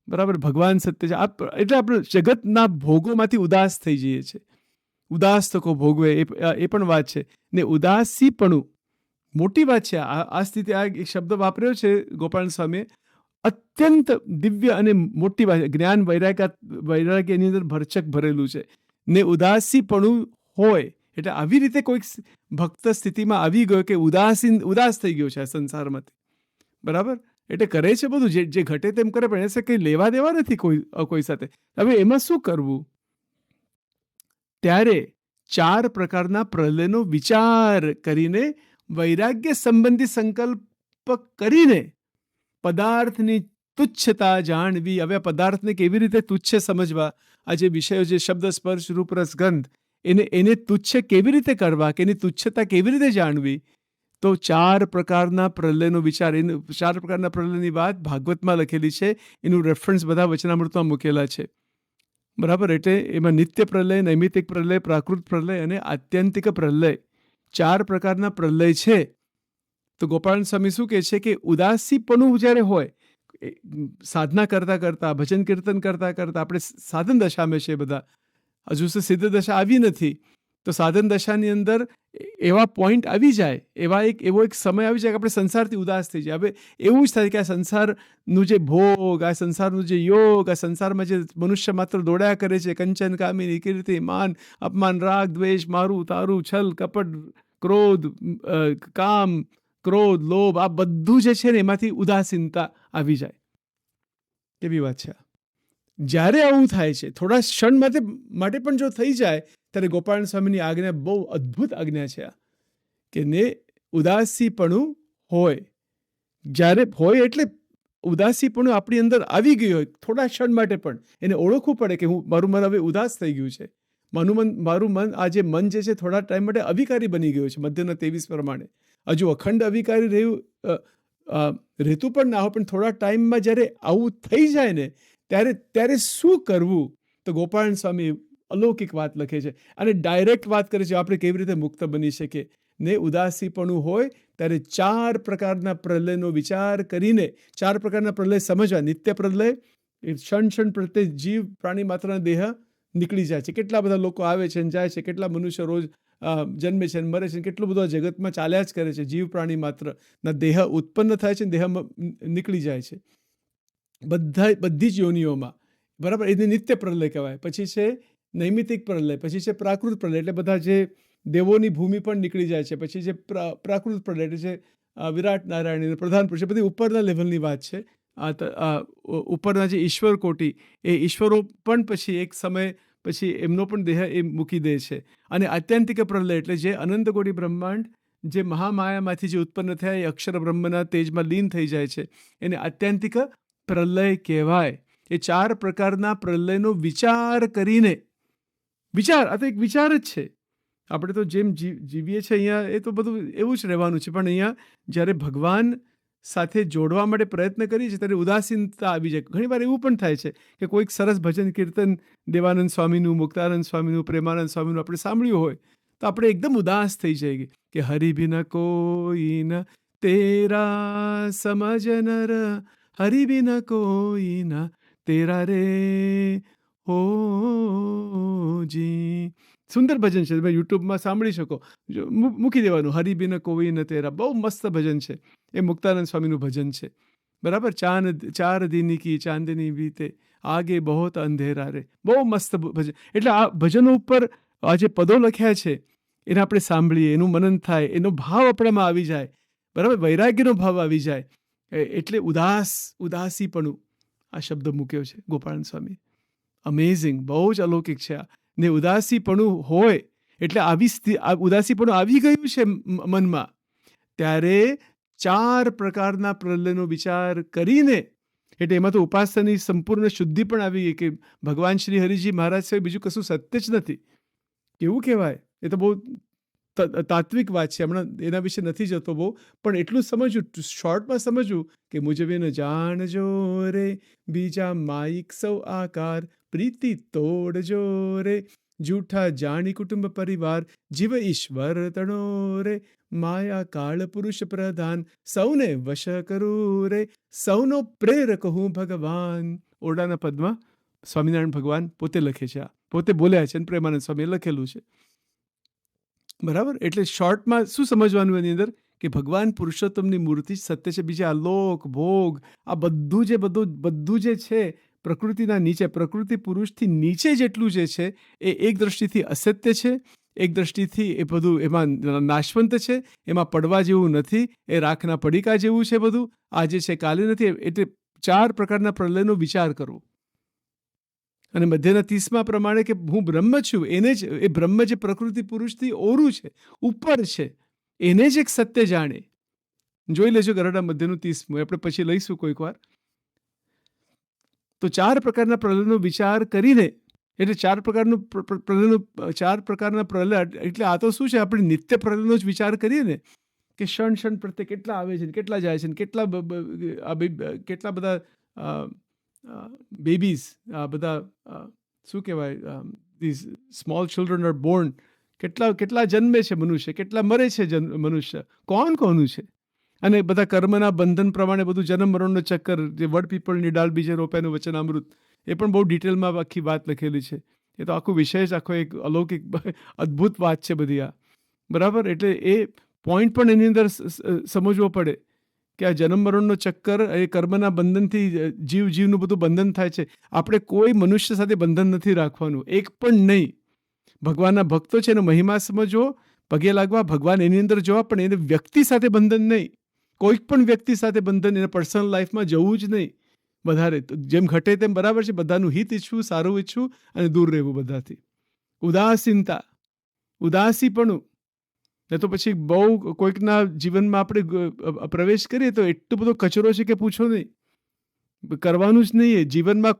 બરાબર, ભગવાન સત્ય છે. એટલે આપણે જગતના ભોગોમાંથી ઉદાસ થઈ જઈએ છીએ. ઉદાસ તકો ભોગવે એ પણ વાત છે. ને ઉદાસીપણું મોટી વાત છે. આ સ્થિતિ, આ એક શબ્દ વાપર્યો છે ગોપાલ સ્વામીએ, અત્યંત દિવ્ય અને મોટી વાત. જ્ઞાન વૈરાગ્યની અંદર ભરચક ભરેલું છે. ને ઉદાસીપણું હોય એટલે આવી રીતે કોઈક ભક્ત સ્થિતિમાં આવી ગયો કે ઉદાસ થઈ ગયો છે આ સંસારમાંથી, બરાબર. એટલે કરે છે બધું, જે ઘટે તેમ કરે, પણ એને કંઈ લેવા દેવા નથી કોઈ સાથે. હવે એમાં શું કરવું? ત્યારે 4 પ્રકારના પ્રલયનો વિચાર કરીને વૈરાગ્ય સંબંધી સંકલ્પ કરીને પદાર્થની તુચ્છતા જાણવી. હવે પદાર્થને કેવી રીતે તુચ્છ સમજવા? આ જે વિષયો, જે શબ્દ, સ્પર્શ, રૂપ, રસ, ગંધ, એને તુચ્છ કેવી રીતે કરવા, કે એની તુચ્છતા કેવી રીતે જાણવી? તો 4 પ્રકારના પ્રલયનો વિચાર. 4 પ્રકારના પ્રલયની વાત ભાગવતમાં લખેલી છે, એનું રેફરન્સ બધા વચનામૃતમાં મૂકેલા છે, બરાબર. એટલે એમાં નિત્ય પ્રલય, નૈમિતિક પ્રલય, પ્રાકૃત પ્રલય અને આત્યંતિક પ્રલય, 4 પ્રકારના પ્રલય છે. તો ગોપાલ સ્વામી શું કહે છે કે ઉદાસીપણું જ્યારે હોય, સાધના કરતાં કરતાં, ભજન કીર્તન કરતાં કરતાં, આપણે સાધન દશામાં છે બધા, હજુ સિદ્ધ દશા આવી નથી, તો સાધન દશાની અંદર એવા પોઈન્ટ આવી જાય, એવો એક સમય આવી જાય કે આપણે સંસારથી ઉદાસ થઈ જાય. હવે એવું જ થાય કે આ સંસારનું જે ભોગ, આ સંસારનું જે યોગ, આ સંસારમાં જે મનુષ્ય માત્ર દોડ્યા કરે છે, કંચન, કામિની, કીર્તિ, માન, અપમાન, રાગ, દ્વેષ, મારું, તારું, છલ, કપટ, ક્રોધ, કામ, ક્રોધ, લોભ, આ બધું જે છે ને એમાંથી ઉદાસીનતા આવી જાય. કેવી વાત છે! જ્યારે આવું થાય છે, થોડા ક્ષણ માટે પણ જો થઈ જાય, ત્યારે ગોપાલ સ્વામીની આજ્ઞા બહુ અદ્ભુત આજ્ઞા છે કે ને ઉદાસીપણું હોય. જ્યારે હોય એટલે ઉદાસીપણું આપણી અંદર આવી ગયું હોય, થોડા ક્ષણ માટે પણ એને ઓળખવું પડે કે મારું મન હવે ઉદાસ થઈ ગયું છે. મારું મન, આ જે મન જે છે થોડા ટાઈમ માટે અવિકારી બની ગયું છે, મધ્યના 23 પ્રમાણે. હજુ અખંડ અવિકારી રહેતું પણ ના હોય, પણ થોડા ટાઈમમાં જ્યારે આવું થઈ જાય ને ત્યારે શું કરવું? તો ગોપાળન સ્વામી અલૌકિક વાત લખે છે અને ડાયરેક્ટ વાત કરે છે આપણે કેવી રીતે મુક્ત બની શકીએ. ને ઉદાસીપણું હોય ત્યારે 4 પ્રકારના પ્રલયનો વિચાર કરીને 4 પ્રકારના પ્રલય સમજવા. નિત્ય પ્રલય એ ક્ષણ પ્રત્યે જીવ પ્રાણી માત્રના દેહ નીકળી જાય છે. કેટલા બધા લોકો આવે છે અને જાય છે, કેટલા મનુષ્ય રોજ જન્મે છે અને મરે છે, કેટલું બધું જગતમાં ચાલ્યા જ કરે છે. જીવ પ્રાણી માત્રના દેહ ઉત્પન્ન થાય છે અને દેહમાં નીકળી જાય છે બધી જ યોનિઓમાં, બરાબર. એને નિત્ય પ્રલય કહેવાય. પછી છે નૈમિતિક પ્રલય, પછી છે પ્રાકૃત પ્રલય, એટલે બધા જે દેવોની ભૂમિ પણ નીકળી જાય છે. પછી છે પ્રાકૃત પ્રલય, એટલે છે વિરાટ નારાયણ પ્રધાન પુરુષ, બધી ઉપરના લેવલની વાત છે. ઉપરના જે ઈશ્વર કોટી એ ઈશ્વરો પણ પછી એક સમય પછી એમનો પણ દેહ એ મૂકી દે છે. અને આત્યંતિક પ્રલય એટલે જે અનંત કોટી બ્રહ્માંડ જે મહામાયામાંથી જે ઉત્પન્ન થયા એ અક્ષર બ્રહ્મના તેજમાં લીન થઈ જાય છે, એને આત્યંતિક પ્રલય કહેવાય. એ 4 પ્રકારના પ્રલયનો વિચાર કરીને, આ તો એક વિચાર જ છે. આપણે તો જેમ જીવીએ છીએ અહીંયા એ તો બધું એવું જ રહેવાનું છે, પણ અહીંયા જ્યારે ભગવાન સાથે જોડવા માટે પ્રયત્ન કરીએ છીએ ત્યારે ઉદાસીનતા આવી જાય. ઘણીવાર એવું પણ થાય છે કે કોઈક સરસ ભજન કીર્તન દેવાનંદ સ્વામીનું, મુક્તાનંદ સ્વામીનું, પ્રેમાનંદ સ્વામીનું આપણે સાંભળ્યું હોય તો આપણે એકદમ ઉદાસ થઈ જઈએ કે હરિ બિન કોઈ ન તેરા સમજ નર, હરિ બિન કોઈ ન તેરા રે હો જી. સુંદર ભજન છે, તમે યુટ્યુબમાં સાંભળી શકો, મૂકી દેવાનું, હરિ બિન કોઈ ન તેરા. બહુ મસ્ત ભજન છે. એ મુક્તાનંદ સ્વામીનું ભજન છે, બરાબર. 4 દિન કી ચાંદની બીતે આગે બહોત અંધેરા રે. બહુ મસ્ત ભજન. એટલે આ ભજનો ઉપર આ જે પદો લખ્યા છે એને આપણે સાંભળીએ, એનું મનન થાય, એનો ભાવ આપણામાં આવી જાય, બરાબર. વૈરાગ્યનો ભાવ આવી જાય. એટલે ઉદાસીપણું આ શબ્દ મૂક્યો છે ગોપાળન સ્વામી. અમેઝિંગ, બહુ જ અલૌકિક છે આ. ને ઉદાસીપણું હોય એટલે ઉદાસીપણું આવી ગયું છે મનમાં, ત્યારે 4 પ્રકારના પ્રલયનો વિચાર કરીને, એટલે એમાં તો ઉપાસનાની સંપૂર્ણ શુદ્ધિ પણ આવી ગઈ કે ભગવાન શ્રી હરિજી મહારાજ સિવાય બીજું કશું સત્ય જ નથી. કેવું કહેવાય? એ તો બહુ તાત્વિક વાત છે. હમણાં એના વિશે નથી જતો બહુ, પણ એટલું સમજવું, શોર્ટમાં સમજવું કે મુજબે ન જાણજો રે બીજા માઈક સૌ આકાર, પ્રીતિ તોડજો રે જૂઠા જાણી કુટુંબ પરિવાર, જીવ ઈશ્વર તણો રે માયા કાળ પુરુષ પ્રધાન, સૌને વશ કરું રે સૌનો પ્રેરક હું ભગવાન. ઓરડાના પદમાં સ્વામિનારાયણ ભગવાન પોતે લખે છે, આ પોતે બોલ્યા છે અને પ્રેમાનંદ સ્વામીએ લખેલું છે, બરાબર. એટલે શોર્ટમાં શું સમજવાનું એની અંદર કે ભગવાન પુરુષોત્તમની મૂર્તિ સત્ય છે. બીજા લોક ભોગ આ બધું જે છે પ્રકૃતિના નીચે, પ્રકૃતિ પુરુષથી નીચે જેટલું જે છે એ એક દ્રષ્ટિથી અસત્ય છે, એક દ્રષ્ટિથી એ બધું એમાં નાશવંત છે, એમાં પડવા જેવું નથી, એ રાખના પડીકા જેવું છે બધું. આજે છે કાલે નથી. એટલે 4 પ્રકારના પ્રલયનો વિચાર કરવો. અને મધ્યના 30મા પ્રમાણે કે હું બ્રહ્મ છું, એને જ એ બ્રહ્મ જે પ્રકૃતિ પુરુષથી ઓરું છે, ઉપર છે, એને જ એક સત્ય જાણે. જોઈ લેજો ગરડા મધ્યનું 30મું, આપણે પછી લઈશું કોઈક વાર. તો 4 પ્રકારના પ્રલયનો વિચાર કરીને, એટલે 4 પ્રકારના પ્રલય એટલે આ તો શું છે, આપણે નિત્ય પ્રલયનો જ વિચાર કરીએ ને કે ક્ષણ પ્રત્યે કેટલા આવે છે, કેટલા જાય છે, કેટલા બધા બેબીઝ, આ બધા શું કહેવાય, these small children are born, કેટલા જન્મે છે મનુષ્ય, કેટલા મરે છે મનુષ્ય, કોનું છે. અને બધા કર્મના બંધન પ્રમાણે બધું જન્મ મરણનો ચક્કર, જે વડ પીપળની ડાળ બીજે રોપ્યાનું વચનામૃત, એ પણ બહુ ડિટેલમાં આખી વાત લખેલી છે. એ તો આખું વિષય જ આખો એક અલૌકિક અદ્ભુત વાત છે બધી આ, બરાબર. એટલે એ પોઈન્ટ પણ એની અંદર સમજવો પડે કે આ જન્મ મરણનો ચક્કર એ કર્મના બંધનથી જીવનું બધું બંધન થાય છે. આપણે કોઈ મનુષ્ય સાથે બંધન નથી રાખવાનું, એક પણ નહીં. ભગવાનના ભક્તો છે એનો મહિમા સમજવો, પગે લાગવા, ભગવાન એની અંદર જોવા, પણ એને વ્યક્તિ સાથે બંધન નહીં. કોઈક પણ વ્યક્તિ સાથે બંધન, એને પર્સનલ લાઈફમાં જવું જ નહીં વધારે. જેમ ઘટે તેમ બરાબર છે. બધાનું હિત ઈચ્છવું, સારું ઈચ્છવું અને દૂર રહેવું બધાથી. ઉદાસીનતા, ઉદાસીપણું. ને તો પછી બહુ કોઈકના જીવનમાં આપણે પ્રવેશ કરીએ તો એટલો બધો કચરો છે કે પૂછો નહીં. કરવાનું જ નહીં. એ જીવનમાં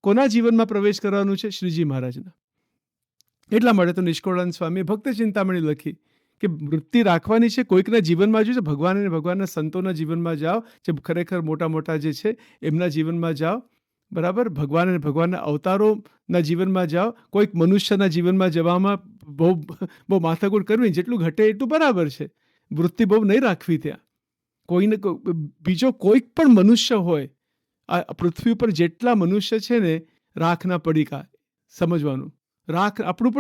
કોના જીવનમાં પ્રવેશ કરવાનું છે? શ્રીજી મહારાજના. એટલા માટે તો નિષ્કોળાનંદ સ્વામીએ ભક્ત ચિંતામણી લખી કે વૃત્તિ રાખવાની છે, કોઈકના જીવનમાં જો ભગવાન અને ભગવાનના સંતોના જીવનમાં જાઓ, જે ખરેખર મોટા મોટા જે છે એમના જીવનમાં જાઓ, બરાબર. ભગવાન અને ભગવાનના અવતારોના જીવનમાં જાઓ. કોઈક મનુષ્યના જીવનમાં જવામાં બહુ માથાકૂટ કરવી, જેટલું ઘટે એટલું બરાબર છે. વૃત્તિ બહુ નહીં રાખવી ત્યાં. કોઈને બીજો કોઈક પણ મનુષ્ય હોય, આ પૃથ્વી ઉપર જેટલા મનુષ્ય છે ને, રાખના પડીકા સમજવાનું. આપણું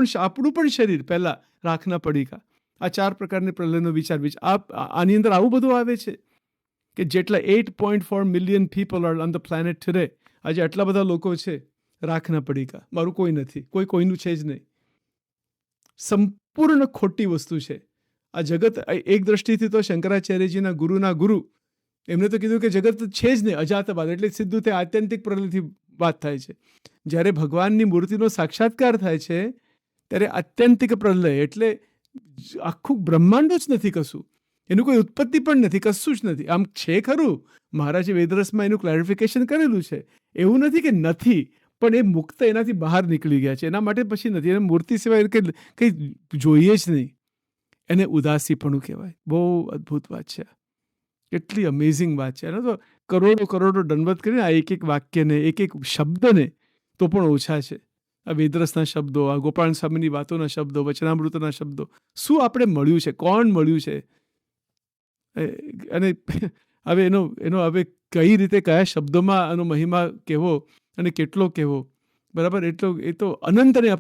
પણ શરીર પહેલા રાખના પડીકા. આ 4 પ્રકારની પ્રલયનો વિચાર આની અંદર આવું બધું આવે છે કે જેટલા 8.4 million people are on the planet today, આજે આટલા બધા લોકો છે, રાખના પડીકા. મારું કોઈ નથી, કોઈનું છે જ નહીં. સંપૂર્ણ ખોટી વસ્તુ છે આ જગત. એક દ્રષ્ટિથી તો શંકરાચાર્યજીના ગુરુના ગુરુ એમને તો કીધું કે જગત છે જ નહીં, અજાતવાદ. એટલે સીધું તે આત્યંતિક પ્રલયથી વાત થાય છે. જ્યારે ભગવાનની મૂર્તિનો સાક્ષાત્કાર થાય છે ત્યારે આત્યંતિક પ્રલય એટલે આખું બ્રહ્માંડ જ નથી કશું, એનું કોઈ ઉત્પત્તિ પણ નથી, કશું જ નથી. આમ છે ખરું, મહારાજે વેદરસમાં એનું ક્લેરિફિકેશન કરેલું છે. એવું નથી કે નથી, પણ એ મુક્ત એનાથી બહાર નીકળી ગયા છે, એના માટે પછી નથી. એને મૂર્તિ સિવાય કંઈ જોઈએ જ નહીં. એને ઉદાસીપણું કહેવાય. બહુ અદ્ભુત વાત છે, કેટલી અમેઝિંગ વાત છે. એને તો કરોડો દંડવત કરીને આ એક વાક્યને, એક શબ્દને તો પણ ઓછા છે. આ વેદરસના શબ્દો, આ ગોપાલ સ્વામીની વાતોના શબ્દો, વચનામૃતના શબ્દો, શું આપણે મળ્યું છે, કોણ મળ્યું છે? અને હવે એનો હવે કઈ રીતે, કયા શબ્દોમાં એનો મહિમા કહેવો અને કેટલો કહેવો, બરાબર. એટલો એ તો અનંતને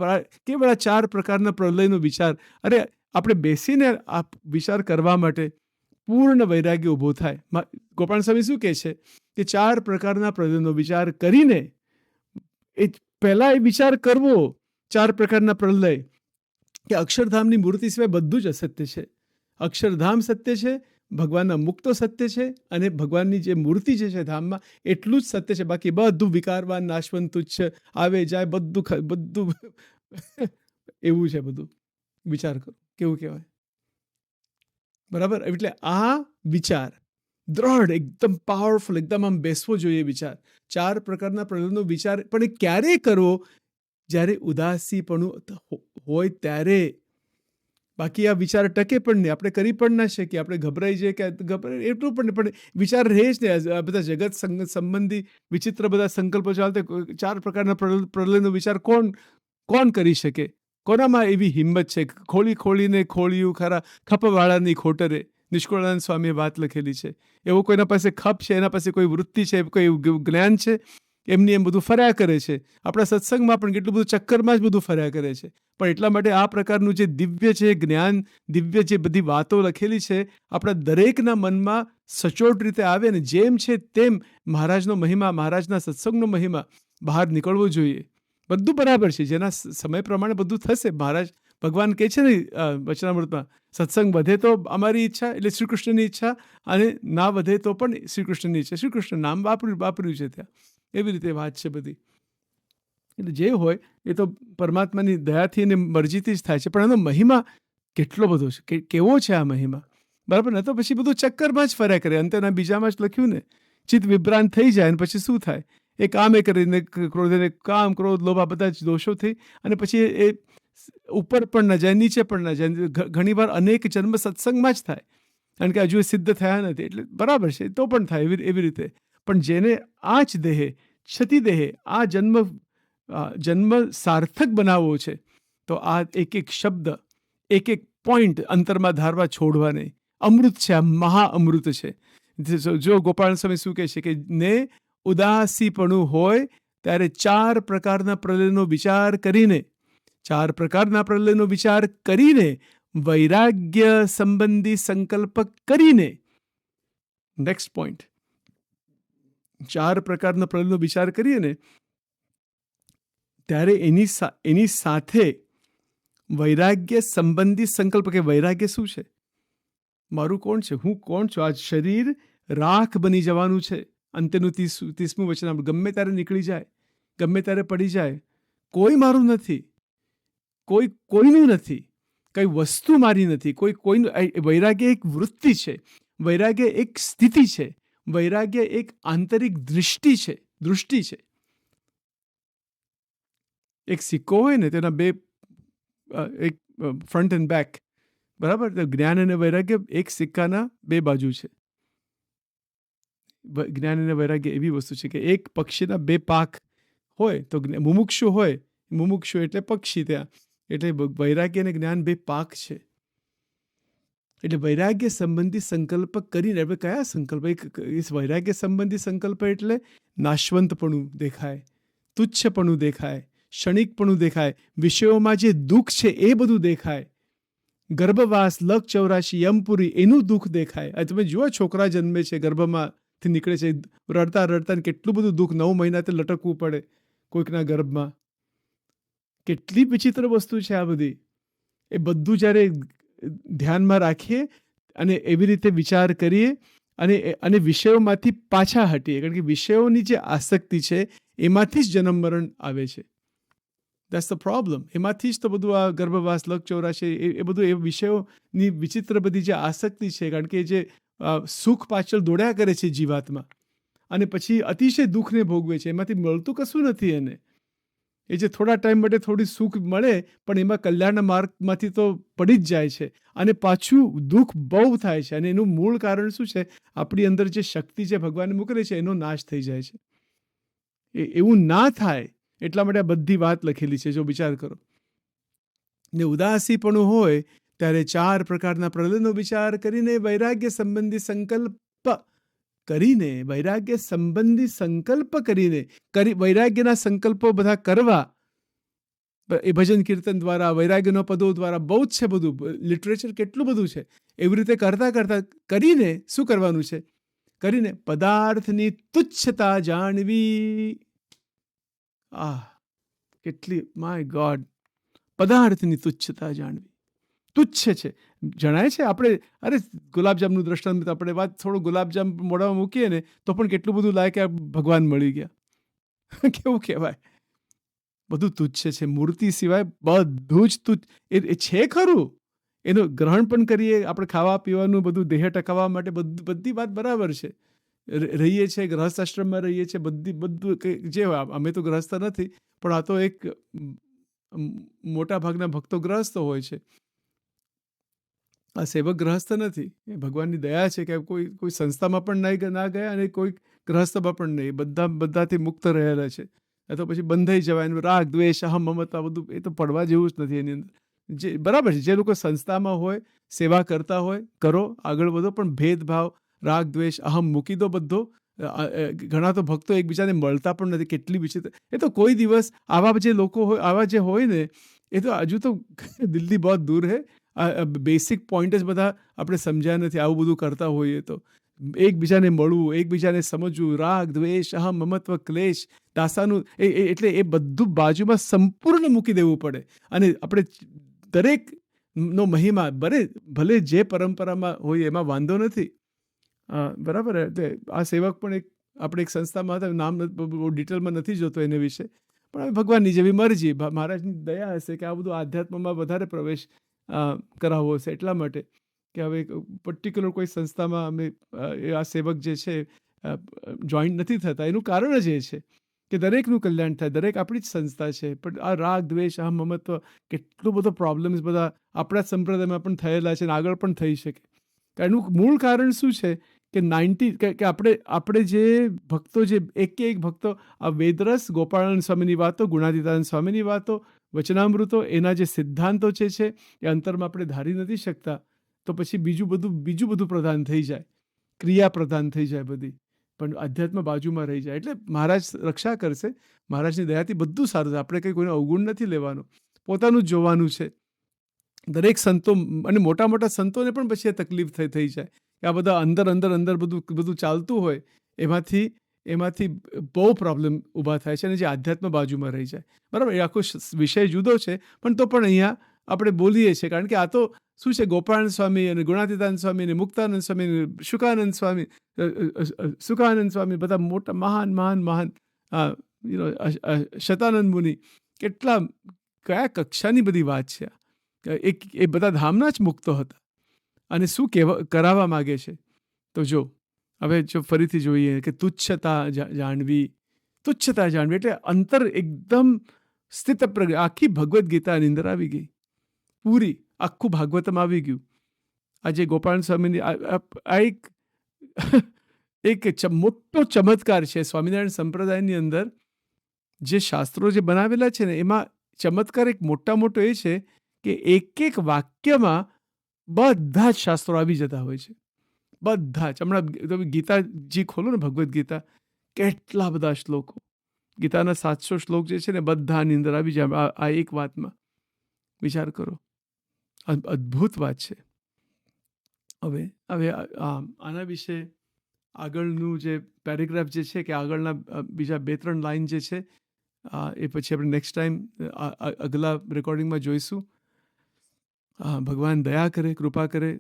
કેવળ 4 પ્રકારના પ્રલયનો વિચાર. અરે આપણે બેસીને આ વિચાર કરવા માટે પૂર્ણ વૈરાગ્ય ઊભો થાય. ગોપાલ સ્વામી શું કહે છે કે 4 પ્રકારના પ્રલયનો વિચાર કરીને પહેલા એ વિચાર કરવો, 4 પ્રકારના પ્રલય, કે અક્ષરધામની મૂર્તિ સિવાય બધું જ અસત્ય છે. અક્ષરધામ સત્ય છે, ભગવાનના મુક્તો સત્ય છે, અને ભગવાનની જે મૂર્તિ જે છે ધામમાં એટલું જ સત્ય છે. બાકી બધું વિકારવાન, નાશવંત, તુચ્છ, આવે જાય, બધું એવું છે. બધું વિચાર કરો કેવું કહેવાય, બરાબર. એટલે આ વિચાર દ્રઢ, એકદમ પાવરફુલ, એકદમ આમ બેસવો જોઈએ વિચાર. 4 પ્રકારના પ્રલયનો વિચાર પણ એ ક્યારે કરવો? જ્યારે ઉદાસીપણું હોય ત્યારે. બાકી આ વિચાર ટકે પણ નહીં, આપણે કરી પણ ના શકીએ. આપણે ગભરાઈ જઈએ કે એટલું પણ વિચાર રહે જ નહીં. આ બધા જગત સંબંધી વિચિત્ર બધા સંકલ્પો ચાલતા. 4 પ્રકારના પ્રલયનો વિચાર કોણ કરી શકે? કોનામાં એવી હિંમત છે? ખોળીને ખોળ્યું ખરા ખપવાળાની ખોટરે, નિષ્કુળાનંદ સ્વામીએ વાત લખેલી છે. એવો કોઈના પાસે ખપ છે, એના પાસે કોઈ વૃત્તિ છે, કોઈ જ્ઞાન છે, એમની એમ બધું ફર્યા કરે છે. આપણા સત્સંગમાં પણ કેટલું બધું ચક્કરમાં જ બધું ફર્યા કરે છે. પણ એટલા માટે આ પ્રકારનું જે દિવ્ય છે જ્ઞાન, દિવ્ય જે બધી વાતો લખેલી છે, આપણા દરેકના મનમાં સચોટ રીતે આવે ને જેમ છે તેમ મહારાજનો મહિમા, મહારાજના સત્સંગનો મહિમા બહાર નીકળવો જોઈએ. બધું બરાબર છે, જેના સમય પ્રમાણે બધું થશે. મહારાજ ભગવાન કહે છે ને વચનામૃતમાં, સત્સંગ વધે તો અમારી ઈચ્છા, એટલે શ્રી કૃષ્ણની ઈચ્છા, અને ના વધે તો પણ શ્રી કૃષ્ણની ઈચ્છા. શ્રી કૃષ્ણ નામ વાપર્યું છે ત્યાં. એવી રીતે વાત છે બધી. એટલે જે હોય એ તો પરમાત્માની દયાથી અને મરજીથી જ થાય છે. પણ એનો મહિમા કેટલો બધો છે, કેવો છે આ મહિમા, બરાબર ને? તો પછી બધું ચક્કરમાં જ ફર્યા કરે. અંતેના બીજામાં જ લખ્યું ને, ચિત્ત વિભ્રાંત થઈ જાય અને પછી શું થાય? એ કામે કરીને ક્રોધને, કામ, ક્રોધ, લોભ, આ બધા જ દોષો થઈ અને પછી એ ઉપર પણ ન જાય, નીચે પણ ન જાય. ઘણીવાર અનેક જન્મ સત્સંગમાં જ થાય, કારણ કે હજુ એ સિદ્ધ થયા નથી. એટલે બરાબર છે, તો પણ થાય એવી રીતે. પણ જેને આ જ દેહે, ક્ષતિદેહે, આ જન્મ સાર્થક બનાવવો છે, તો આ એક શબ્દ, એક પોઈન્ટ અંતરમાં ધારવા છોડવા નહીં. અમૃત છે, આ મહાઅમૃત છે. જો ગોપાલ સ્વામી શું કહે છે કે ને ઉદાસીપણું હોય ત્યારે 4 પ્રકારના પ્રલયનો વિચાર કરીને, 4 પ્રકારના પ્રલયનો વિચાર કરીને, વૈરાગ્ય સંબંધી સંકલ્પ કરીને, નેક્સ્ટ પોઈન્ટ, 4 પ્રકારના પ્રલયનો વિચાર કરીએ ને ત્યારે એની સાથે વૈરાગ્ય સંબંધી સંકલ્પ, કે વૈરાગ્ય શું છે? મારું કોણ છે? હું કોણ છું? આ શરીર રાખ બની જવાનું છે. અંતેનું 30મું વચન, ગમે ત્યારે નીકળી જાય, ગમે ત્યારે પડી જાય. કોઈ મારું નથી, કોઈનું નથી, કઈ વસ્તુ મારી નથી, કોઈનું. વૈરાગ્ય એક વૃત્તિ છે, વૈરાગ્ય એક સ્થિતિ છે, વૈરાગ્ય એક આંતરિક દૃષ્ટિ છે. એક સિક્કો હોય ને, તેના બે, એક ફ્રન્ટ એન્ડ બેક, બરાબર? તો જ્ઞાન અને વૈરાગ્ય એક સિક્કાના બે બાજુ છે. જ્ઞાન અને વૈરાગ્ય એવી વસ્તુ છે કે એક પક્ષીના બે પાંખ હોય તો મુમુક્ષુ હોય, મુમુક્ષુ એટલે પક્ષી ત્યાં, એટલે વૈરાગ્ય અને જ્ઞાન બે પાંખ છે. એટલે વૈરાગ્ય સંબંધી સંકલ્પ કરીને આપણે કયા સંકલ્પ, વૈરાગ્ય સંબંધી સંકલ્પ એટલે નાશવંતપણું દેખાય, તુચ્છપણું દેખાય, ક્ષણિકપણું દેખાય, વિષયોમાં જે દુઃખ છે એ બધું દેખાય, ગર્ભવાસ, લક 84, યમપુરી એનું દુઃખ દેખાય. આ તમે જુઓ છોકરા જન્મે છે, ગર્ભમાંથી નીકળે છે, રડતા રડતા કેટલું બધું દુઃખ, 9 મહિના તે લટકવું પડે કોઈકના ગર્ભમાં. કેટલી વિચિત્ર વસ્તુ છે આ બધી. એ બધું જ્યારે ધ્યાનમાં રાખીએ અને એવી રીતે વિચાર કરીએ અને વિષયોમાંથી પાછા હટીએ, કારણ કે વિષયોની જે આસક્તિ છે એમાંથી જ જન્મ મરણ આવે છે. That's the problem. એમાંથી જ તો બધું આ ગર્ભવાસ, લક 84 એ બધું એ વિષયોની વિચિત્ર બધી જે આસક્તિ છે, કારણ કે જે સુખ પાછળ દોડ્યા કરે છે જીવાત્મા અને પછી અતિશય દુઃખને ભોગવે છે, એમાંથી મળતું કશું નથી એને. એ જે થોડા ટાઈમ માટે થોડી સુખ મળે પણ એમાં કલ્યાણના માર્ગમાંથી તો પડી જ જાય છે અને પાછું દુઃખ બહુ થાય છે. અને એનું મૂળ કારણ શું છે? આપણી અંદર જે શક્તિ જે ભગવાને મોકલે છે એનો નાશ થઈ જાય છે. એવું ના થાય એટલા માટે આ બધી વાત લખેલી છે. જો વિચાર કરો ને ઉદાસીપણું હોય ત્યારે 4 પ્રકારના પ્રલયનો વિચાર કરીને વૈરાગ્ય સંબંધી સંકલ્પ કરીને, વૈરાગ્ય સંબંધી સંકલ્પ કરીને, વૈરાગ્યના સંકલ્પો બધા કરવા, એ ભજન કીર્તન દ્વારા, વૈરાગ્યના પદો દ્વારા, બહુ જ છે બધું, લિટરેચર કેટલું બધું છે. એવી રીતે કરતા કરતા કરીને શું કરવાનું છે? કરીને પદાર્થની તુચ્છતા જાણવી. કેટલી, માય ગોડ, પદાર્થની તુચ્છતા જાણવી. તુચ્છ છે, જણાય છે. આપણે અરે ગુલાબજામનું દ્રષ્ટાંત આપણે વાત થોડું ગુલાબજામ મોઢામાં મૂકીએ ને તો પણ કેટલું બધું લાગે કે ભગવાન મળી ગયા. કેવું કહેવાય? બધું તુચ્છ છે. મૂર્તિ સિવાય બધું જ તુચ્છ. એ છે ખરું, એનું ગ્રહણ પણ કરીએ આપણે, ખાવા પીવાનું બધું, દેહ ટકાવવા માટે બધી વાત બરાબર છે. રહીએ છીએ, ગ્રહસ્થ આશ્રમમાં રહીએ છીએ, બધું જે અમે તો ગ્રહસ્થ નથી, પણ આ તો એક મોટા ભાગના ભક્તો ગ્રહસ્થ હોય છે. આ સેવક ગ્રહસ્થ નથી. એ ભગવાનની દયા છે કે કોઈ સંસ્થામાં પણ ના ગયા અને કોઈ ગ્રહસ્થમાં પણ નહીં. બધાથી મુક્ત રહેલા છે. તો પછી બંધાઈ જવાય, રાગ, દ્વેષ, અહમ, મમતા બધું એ તો પડવા જેવું જ નથી એની અંદર. જે બરાબર છે, જે લોકો સંસ્થામાં હોય, સેવા કરતા હોય, કરો, આગળ વધો, પણ ભેદભાવ, રાગ, દ્વેષ, અહમ મૂકી દો બધો. ઘણા તો ભક્તો એકબીજાને મળતા પણ નથી. કેટલી વિચિત્ર. એ તો કોઈ દિવસ આવા જે લોકો હોય, આવા જે હોય ને, એ તો હજુ તો દિલ્હી બહુ દૂર હે. બેસિક પોઈન્ટ જ બધા આપણે સમજ્યા નથી. આવું બધું કરતા હોઈએ તો એકબીજાને મળવું, એકબીજાને સમજવું, રાગ, દ્વેષ, અહમ, મમત્વ, ક્લેશ, દાસાનું એટલે એ બધું બાજુમાં સંપૂર્ણ મૂકી દેવું પડે. અને આપણે દરેકનો મહિમા ભલે જે પરંપરામાં હોય એમાં વાંધો નથી, બરાબર. આ સેવક પણ આપણે એક સંસ્થામાં હતા, નામ બહુ ડિટેલમાં નથી જોતો એને વિશે, પણ હવે ભગવાનની જેવી મરજી, મહારાજની દયા હશે કે આ બધું આધ્યાત્મમાં વધારે પ્રવેશ કરાવવો હશે. એટલા માટે કે હવે પર્ટિક્યુલર કોઈ સંસ્થામાં અમે આ સેવક જે છે જોઈન્ટ નથી થતા. એનું કારણ જ એ છે કે દરેકનું કલ્યાણ થાય. દરેક આપણી જ સંસ્થા છે, પણ આ રાગ, દ્વેષ, અહમ, મમત્વ, કેટલું બધો પ્રોબ્લેમ્સ બધા આપણા સંપ્રદાયમાં પણ થયેલા છે અને આગળ પણ થઈ શકે. એનું મૂળ કારણ શું છે કે આપણે જે ભક્તો, જે એક ભક્તો આ વેદરસ, ગોપાળાનંદ સ્વામીની વાતો, ગુણાતીતાનંદ સ્વામીની વાતો, વચનામૃતો, એના જે સિદ્ધાંતો છે એ અંતરમાં આપણે ધારી નથી શકતા, તો પછી બીજું બધું પ્રધાન થઈ જાય, ક્રિયા પ્રધાન થઈ જાય બધી, પણ અધ્યાત્મ બાજુમાં રહી જાય. એટલે મહારાજ રક્ષા કરશે. મહારાજની દયાથી બધું સારું છે. આપણે કંઈ કોઈનો અવગુણ નથી લેવાનો, પોતાનું જ જોવાનું છે. દરેક સંતો અને મોટા મોટા સંતોને પણ પછી આ તકલીફ થઈ જાય કે આ બધા અંદર બધું ચાલતું હોય, એમાંથી બહુ પ્રોબ્લેમ ઊભા થાય છે અને જે આધ્યાત્મ બાજુમાં રહી જાય. બરાબર, એ આખો વિષય જુદો છે, પણ તો પણ અહીંયા આપણે બોલીએ છીએ કારણ કે આ તો શું છે, ગોપાળાનંદ સ્વામી અને ગુણાતીતાનંદ સ્વામી અને મુક્તાનંદ સ્વામી, સુખાનંદ સ્વામી બધા મોટા મહાન શતાનંદ મુનિ, કયા કક્ષાની બધી વાત છે. એ બધા ધામના જ મુક્તો હતા અને શું કરાવવા માગે છે. તો હવે ફરીથી જોઈએ કે તુચ્છતા જાણવી એટલે અંતર એકદમ સ્થિત પ્રજ્ઞ. આખી ભગવદ્ ગીતાની અંદર આવી ગઈ, પૂરી આખું ભાગવતમ આવી ગયું. આજે ગોપાલ સ્વામીની આ એક મોટો ચમત્કાર છે સ્વામિનારાયણ સંપ્રદાયની અંદર. જે શાસ્ત્રો જે બનાવેલા છે ને એમાં ચમત્કાર એક મોટો એ છે કે એક વાક્યમાં બધા જ શાસ્ત્રો આવી જતા હોય છે. બધા જ. હમણાં તમે ગીતાજી ખોલો ને, ભગવદ્ ગીતા, કેટલા બધા શ્લોકો, ગીતાના 700 શ્લોક જે છે ને બધાની અંદર આવી જાય આ એક વાતમાં. વિચાર કરો, અદ્ભુત વાત છે. હવે આના વિશે આગળનું જે પેરેગ્રાફ જે છે કે આગળના બીજા 2-3 લાઈન જે છે એ પછી આપણે નેક્સ્ટ ટાઈમ અગલા રેકોર્ડિંગમાં જોઈશું. ભગવાન દયા કરે, કૃપા કરે.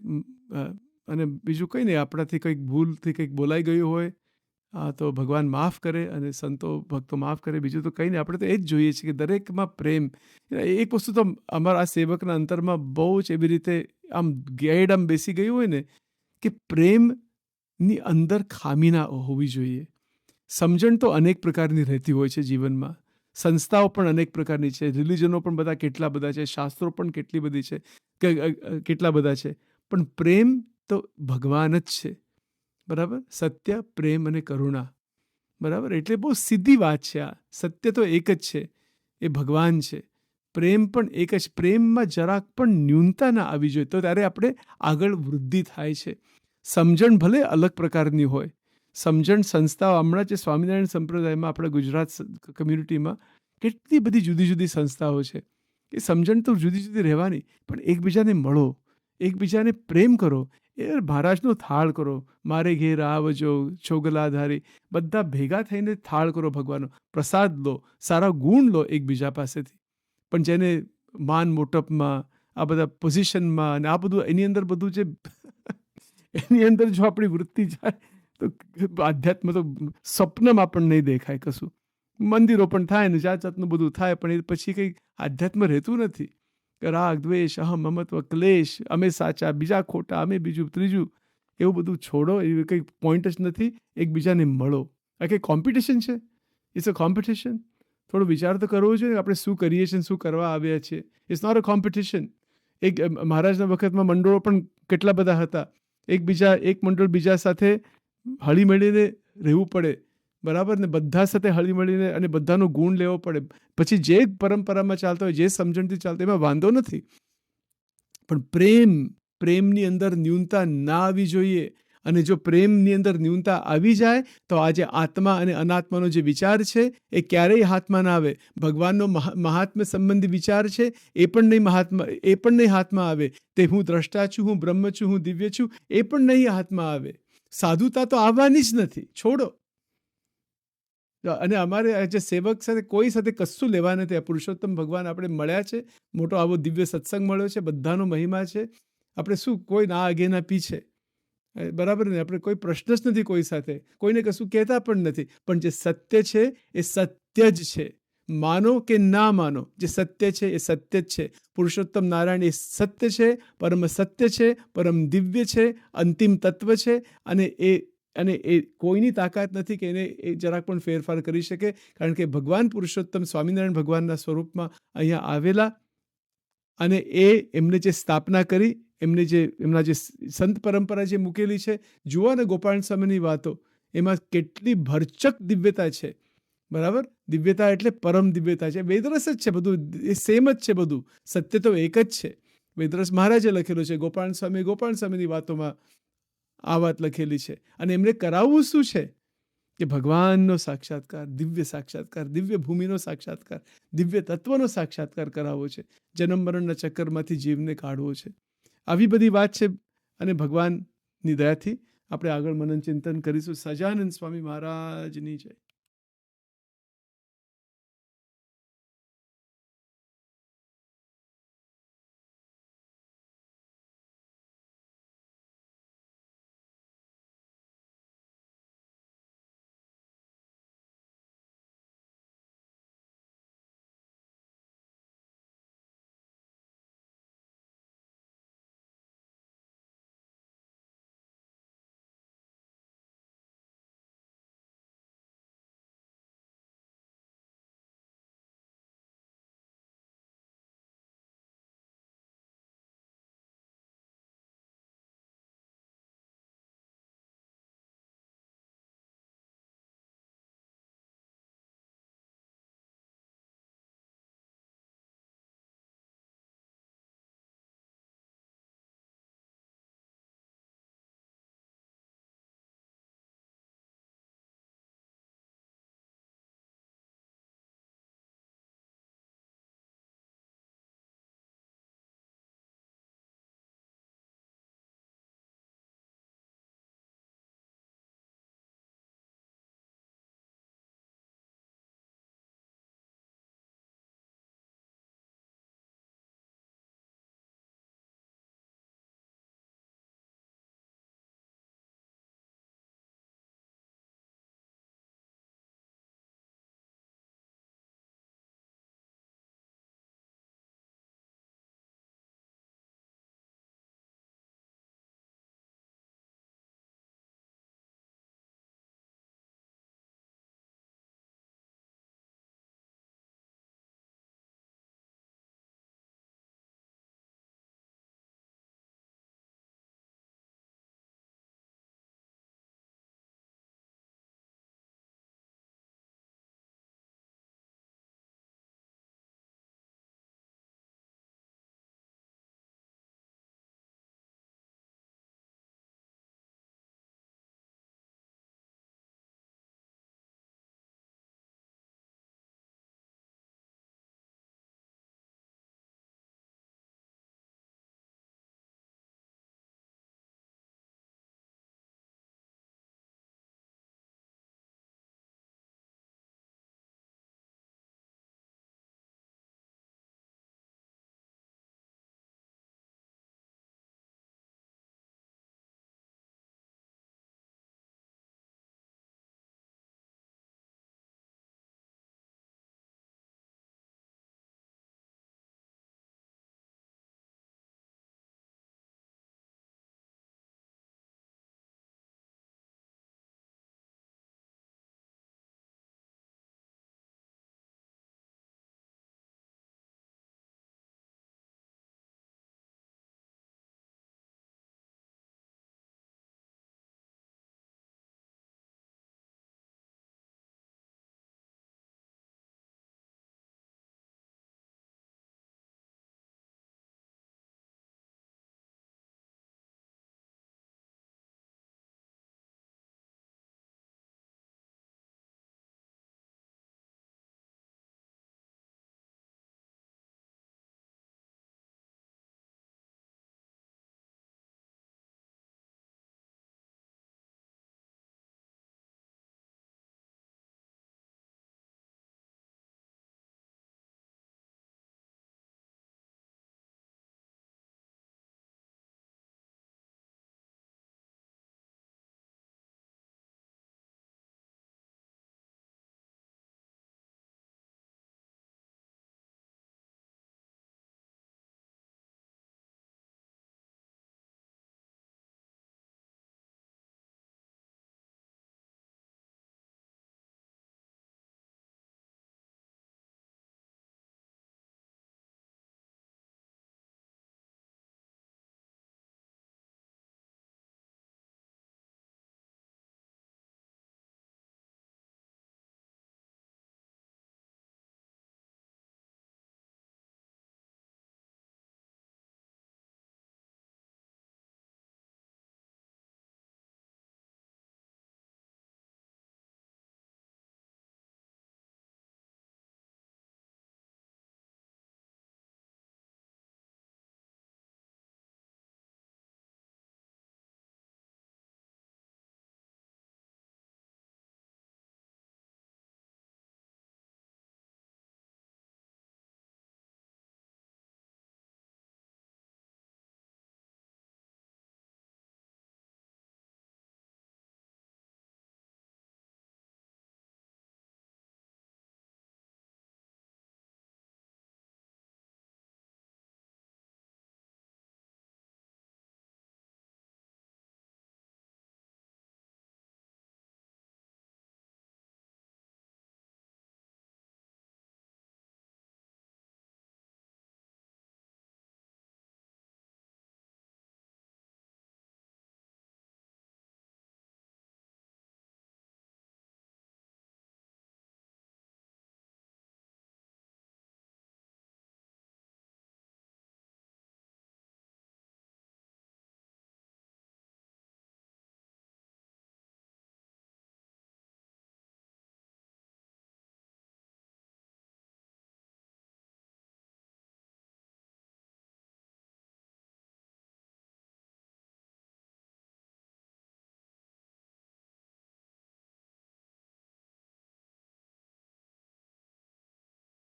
અને બીજું કંઈ નહીં, આપણાથી કંઈક ભૂલથી કંઈક બોલાઈ ગયું હોય તો ભગવાન માફ કરે અને સંતો ભક્તો માફ કરે. બીજું તો કંઈ નહીં. આપણે તો એ જ જોઈએ છીએ કે દરેકમાં પ્રેમ. એક વસ્તુ તો અમારા આ સેવકના અંતરમાં બહુ જ એવી રીતે આમ બેસી ગયું હોય ને કે પ્રેમની અંદર ખામી ના હોવી જોઈએ. સમજણ તો અનેક પ્રકારની રહેતી હોય છે જીવનમાં. સંસ્થાઓ પણ અનેક પ્રકારની છે, રિલિજનો પણ બધા કેટલા બધા છે, શાસ્ત્રો પણ કેટલી બધી છે, કેટલા બધા છે. પણ પ્રેમ તો ભગવાન જ છે. બરાબર? સત્ય, પ્રેમ અને કરુણા. બરાબર? એટલે બહુ સીધી વાત છે આ. સત્ય તો એક જ છે, એ ભગવાન છે. પ્રેમ પણ એક જ. પ્રેમમાં જરાક પણ ન્યૂનતા ના આવી જોઈએ, તો ત્યારે આપણે આગળ વૃદ્ધિ થાય છે. સમજણ ભલે અલગ પ્રકારની હોય, સમજણ સંસ્થાઓ હમણાં જે સ્વામિનારાયણ સંપ્રદાયમાં આપણા ગુજરાત કમ્યુનિટીમાં કેટલી બધી જુદી જુદી સંસ્થાઓ છે. એ સમજણ તો જુદી જુદી રહેવાની, પણ એકબીજાને મળો, એકબીજાને પ્રેમ કરો. એ મહારાજનો થાળ કરો, મારે ઘેર આવજો, છોગલાધારી, બધા ભેગા થઈને થાળ કરો, ભગવાનનો પ્રસાદ લો, સારા ગુણ લો એકબીજા પાસેથી. પણ જેને માન મોટપમાં, આ બધા પોઝિશનમાં અને આ બધું એની અંદર બધું જે એની અંદર જો આપણી વૃત્તિ જાય તો આધ્યાત્મ તો સ્વપ્નમાં પણ નહીં દેખાય કશું. મંદિરો પણ થાય ને જાત જાતનું બધું થાય, પણ એ પછી કંઈ આધ્યાત્મ રહેતું નથી. રાગ, દ્વેષ, અહમ, મમત્વ, ક્લેશ, અમે સાચા, બીજા ખોટા, અમે બીજું ત્રીજું, એવું બધું છોડો. એ કંઈ પોઈન્ટ જ નથી. એકબીજાને મળો. આ કંઈ કોમ્પિટિશન છે? It's a competition. થોડો વિચાર તો કરવો જોઈએ આપણે શું કરીએ છીએ, શું કરવા આવ્યા છીએ. It's not a competition. એક મહારાજના વખતમાં મંડળો પણ કેટલા બધા હતા. એક મંડળ બીજા સાથે હળી મળીને રહેવું પડે. બરાબર ને? બધા સાથે હળી મળીને અને બધાનો ગુણ લેવો પડે. પછી જે પરંપરામાં ચાલતો હોય, જે સમજણથી ચાલતો, એમાં વાંધો નથી. પણ પ્રેમની અંદર ન્યૂનતા ના આવી જોઈએ. અને જો પ્રેમની અંદર ન્યૂનતા આવી જાય તો આજે આત્મા અને અનાત્માનો જે વિચાર છે એ ક્યારેય હાથમાં ના આવે. ભગવાનનો મહાત્મ્ય સંબંધી વિચાર છે એ પણ નહીં હાથમાં આવે. તે હું દ્રષ્ટા છું, હું બ્રહ્મ છું, હું દિવ્ય છું, એ પણ નહીં હાથમાં આવે. સાધુતા તો આવવાની જ નથી. છોડો. અને અમારે જે સેવક સાથે કોઈ સાથે કશું લેવા નથી. આ પુરુષોત્તમ ભગવાન આપણે મળ્યા છે, મોટો આવો દિવ્ય સત્સંગ મળ્યો છે, બધાનો મહિમા છે. આપણે શું કોઈ ના આગે ના પીછે. બરાબર ને? આપણે કોઈ પ્રશ્ન જ નથી કોઈ સાથે, કોઈને કશું કહેતા પણ નથી. પણ જે સત્ય છે એ સત્ય જ છે. માનો કે ના માનો, જે સત્ય છે એ સત્ય જ છે. પુરુષોત્તમ નારાયણ એ સત્ય છે, પરમ સત્ય છે, પરમ દિવ્ય છે, અંતિમ તત્વ છે. અને એ કોઈની તાકાત નથી કે એને એ જરાક પણ ફેરફાર કરી શકે. કારણ કે ભગવાન પુરુષોત્તમ સ્વામિનારાયણ ભગવાનના સ્વરૂપમાં અહીંયા આવેલા, અને એમને જે સ્થાપના કરી, એમના જે સંત પરંપરા જે મૂકેલી છે, જુઓ ને ગોપાલ સ્વામીની વાતો, એમાં કેટલી ભરચક દિવ્યતા છે. બરાબર? દિવ્યતા એટલે પરમ દિવ્યતા છે. વેદરસ જ છે બધું, એ સેમ જ છે બધું. સત્ય તો એક જ છે. વેદરસ મહારાજે લખેલું છે. ગોપાલ સ્વામીની વાતોમાં આ વાત લખેલી છે. અને એમને કરાવવું શું છે કે ભગવાનનો સાક્ષાત્કાર, દિવ્ય સાક્ષાત્કાર, દિવ્ય ભૂમિનો સાક્ષાત્કાર, દિવ્ય તત્વનો સાક્ષાત્કાર કરાવવો છે. જન્મ મરણના ચક્કરમાંથી જીવને કાઢવો છે. આવી બધી વાત છે. અને ભગવાનની દયાથી આપણે આગળ મનન ચિંતન કરીશું. સજાનંદ સ્વામી મહારાજની જય.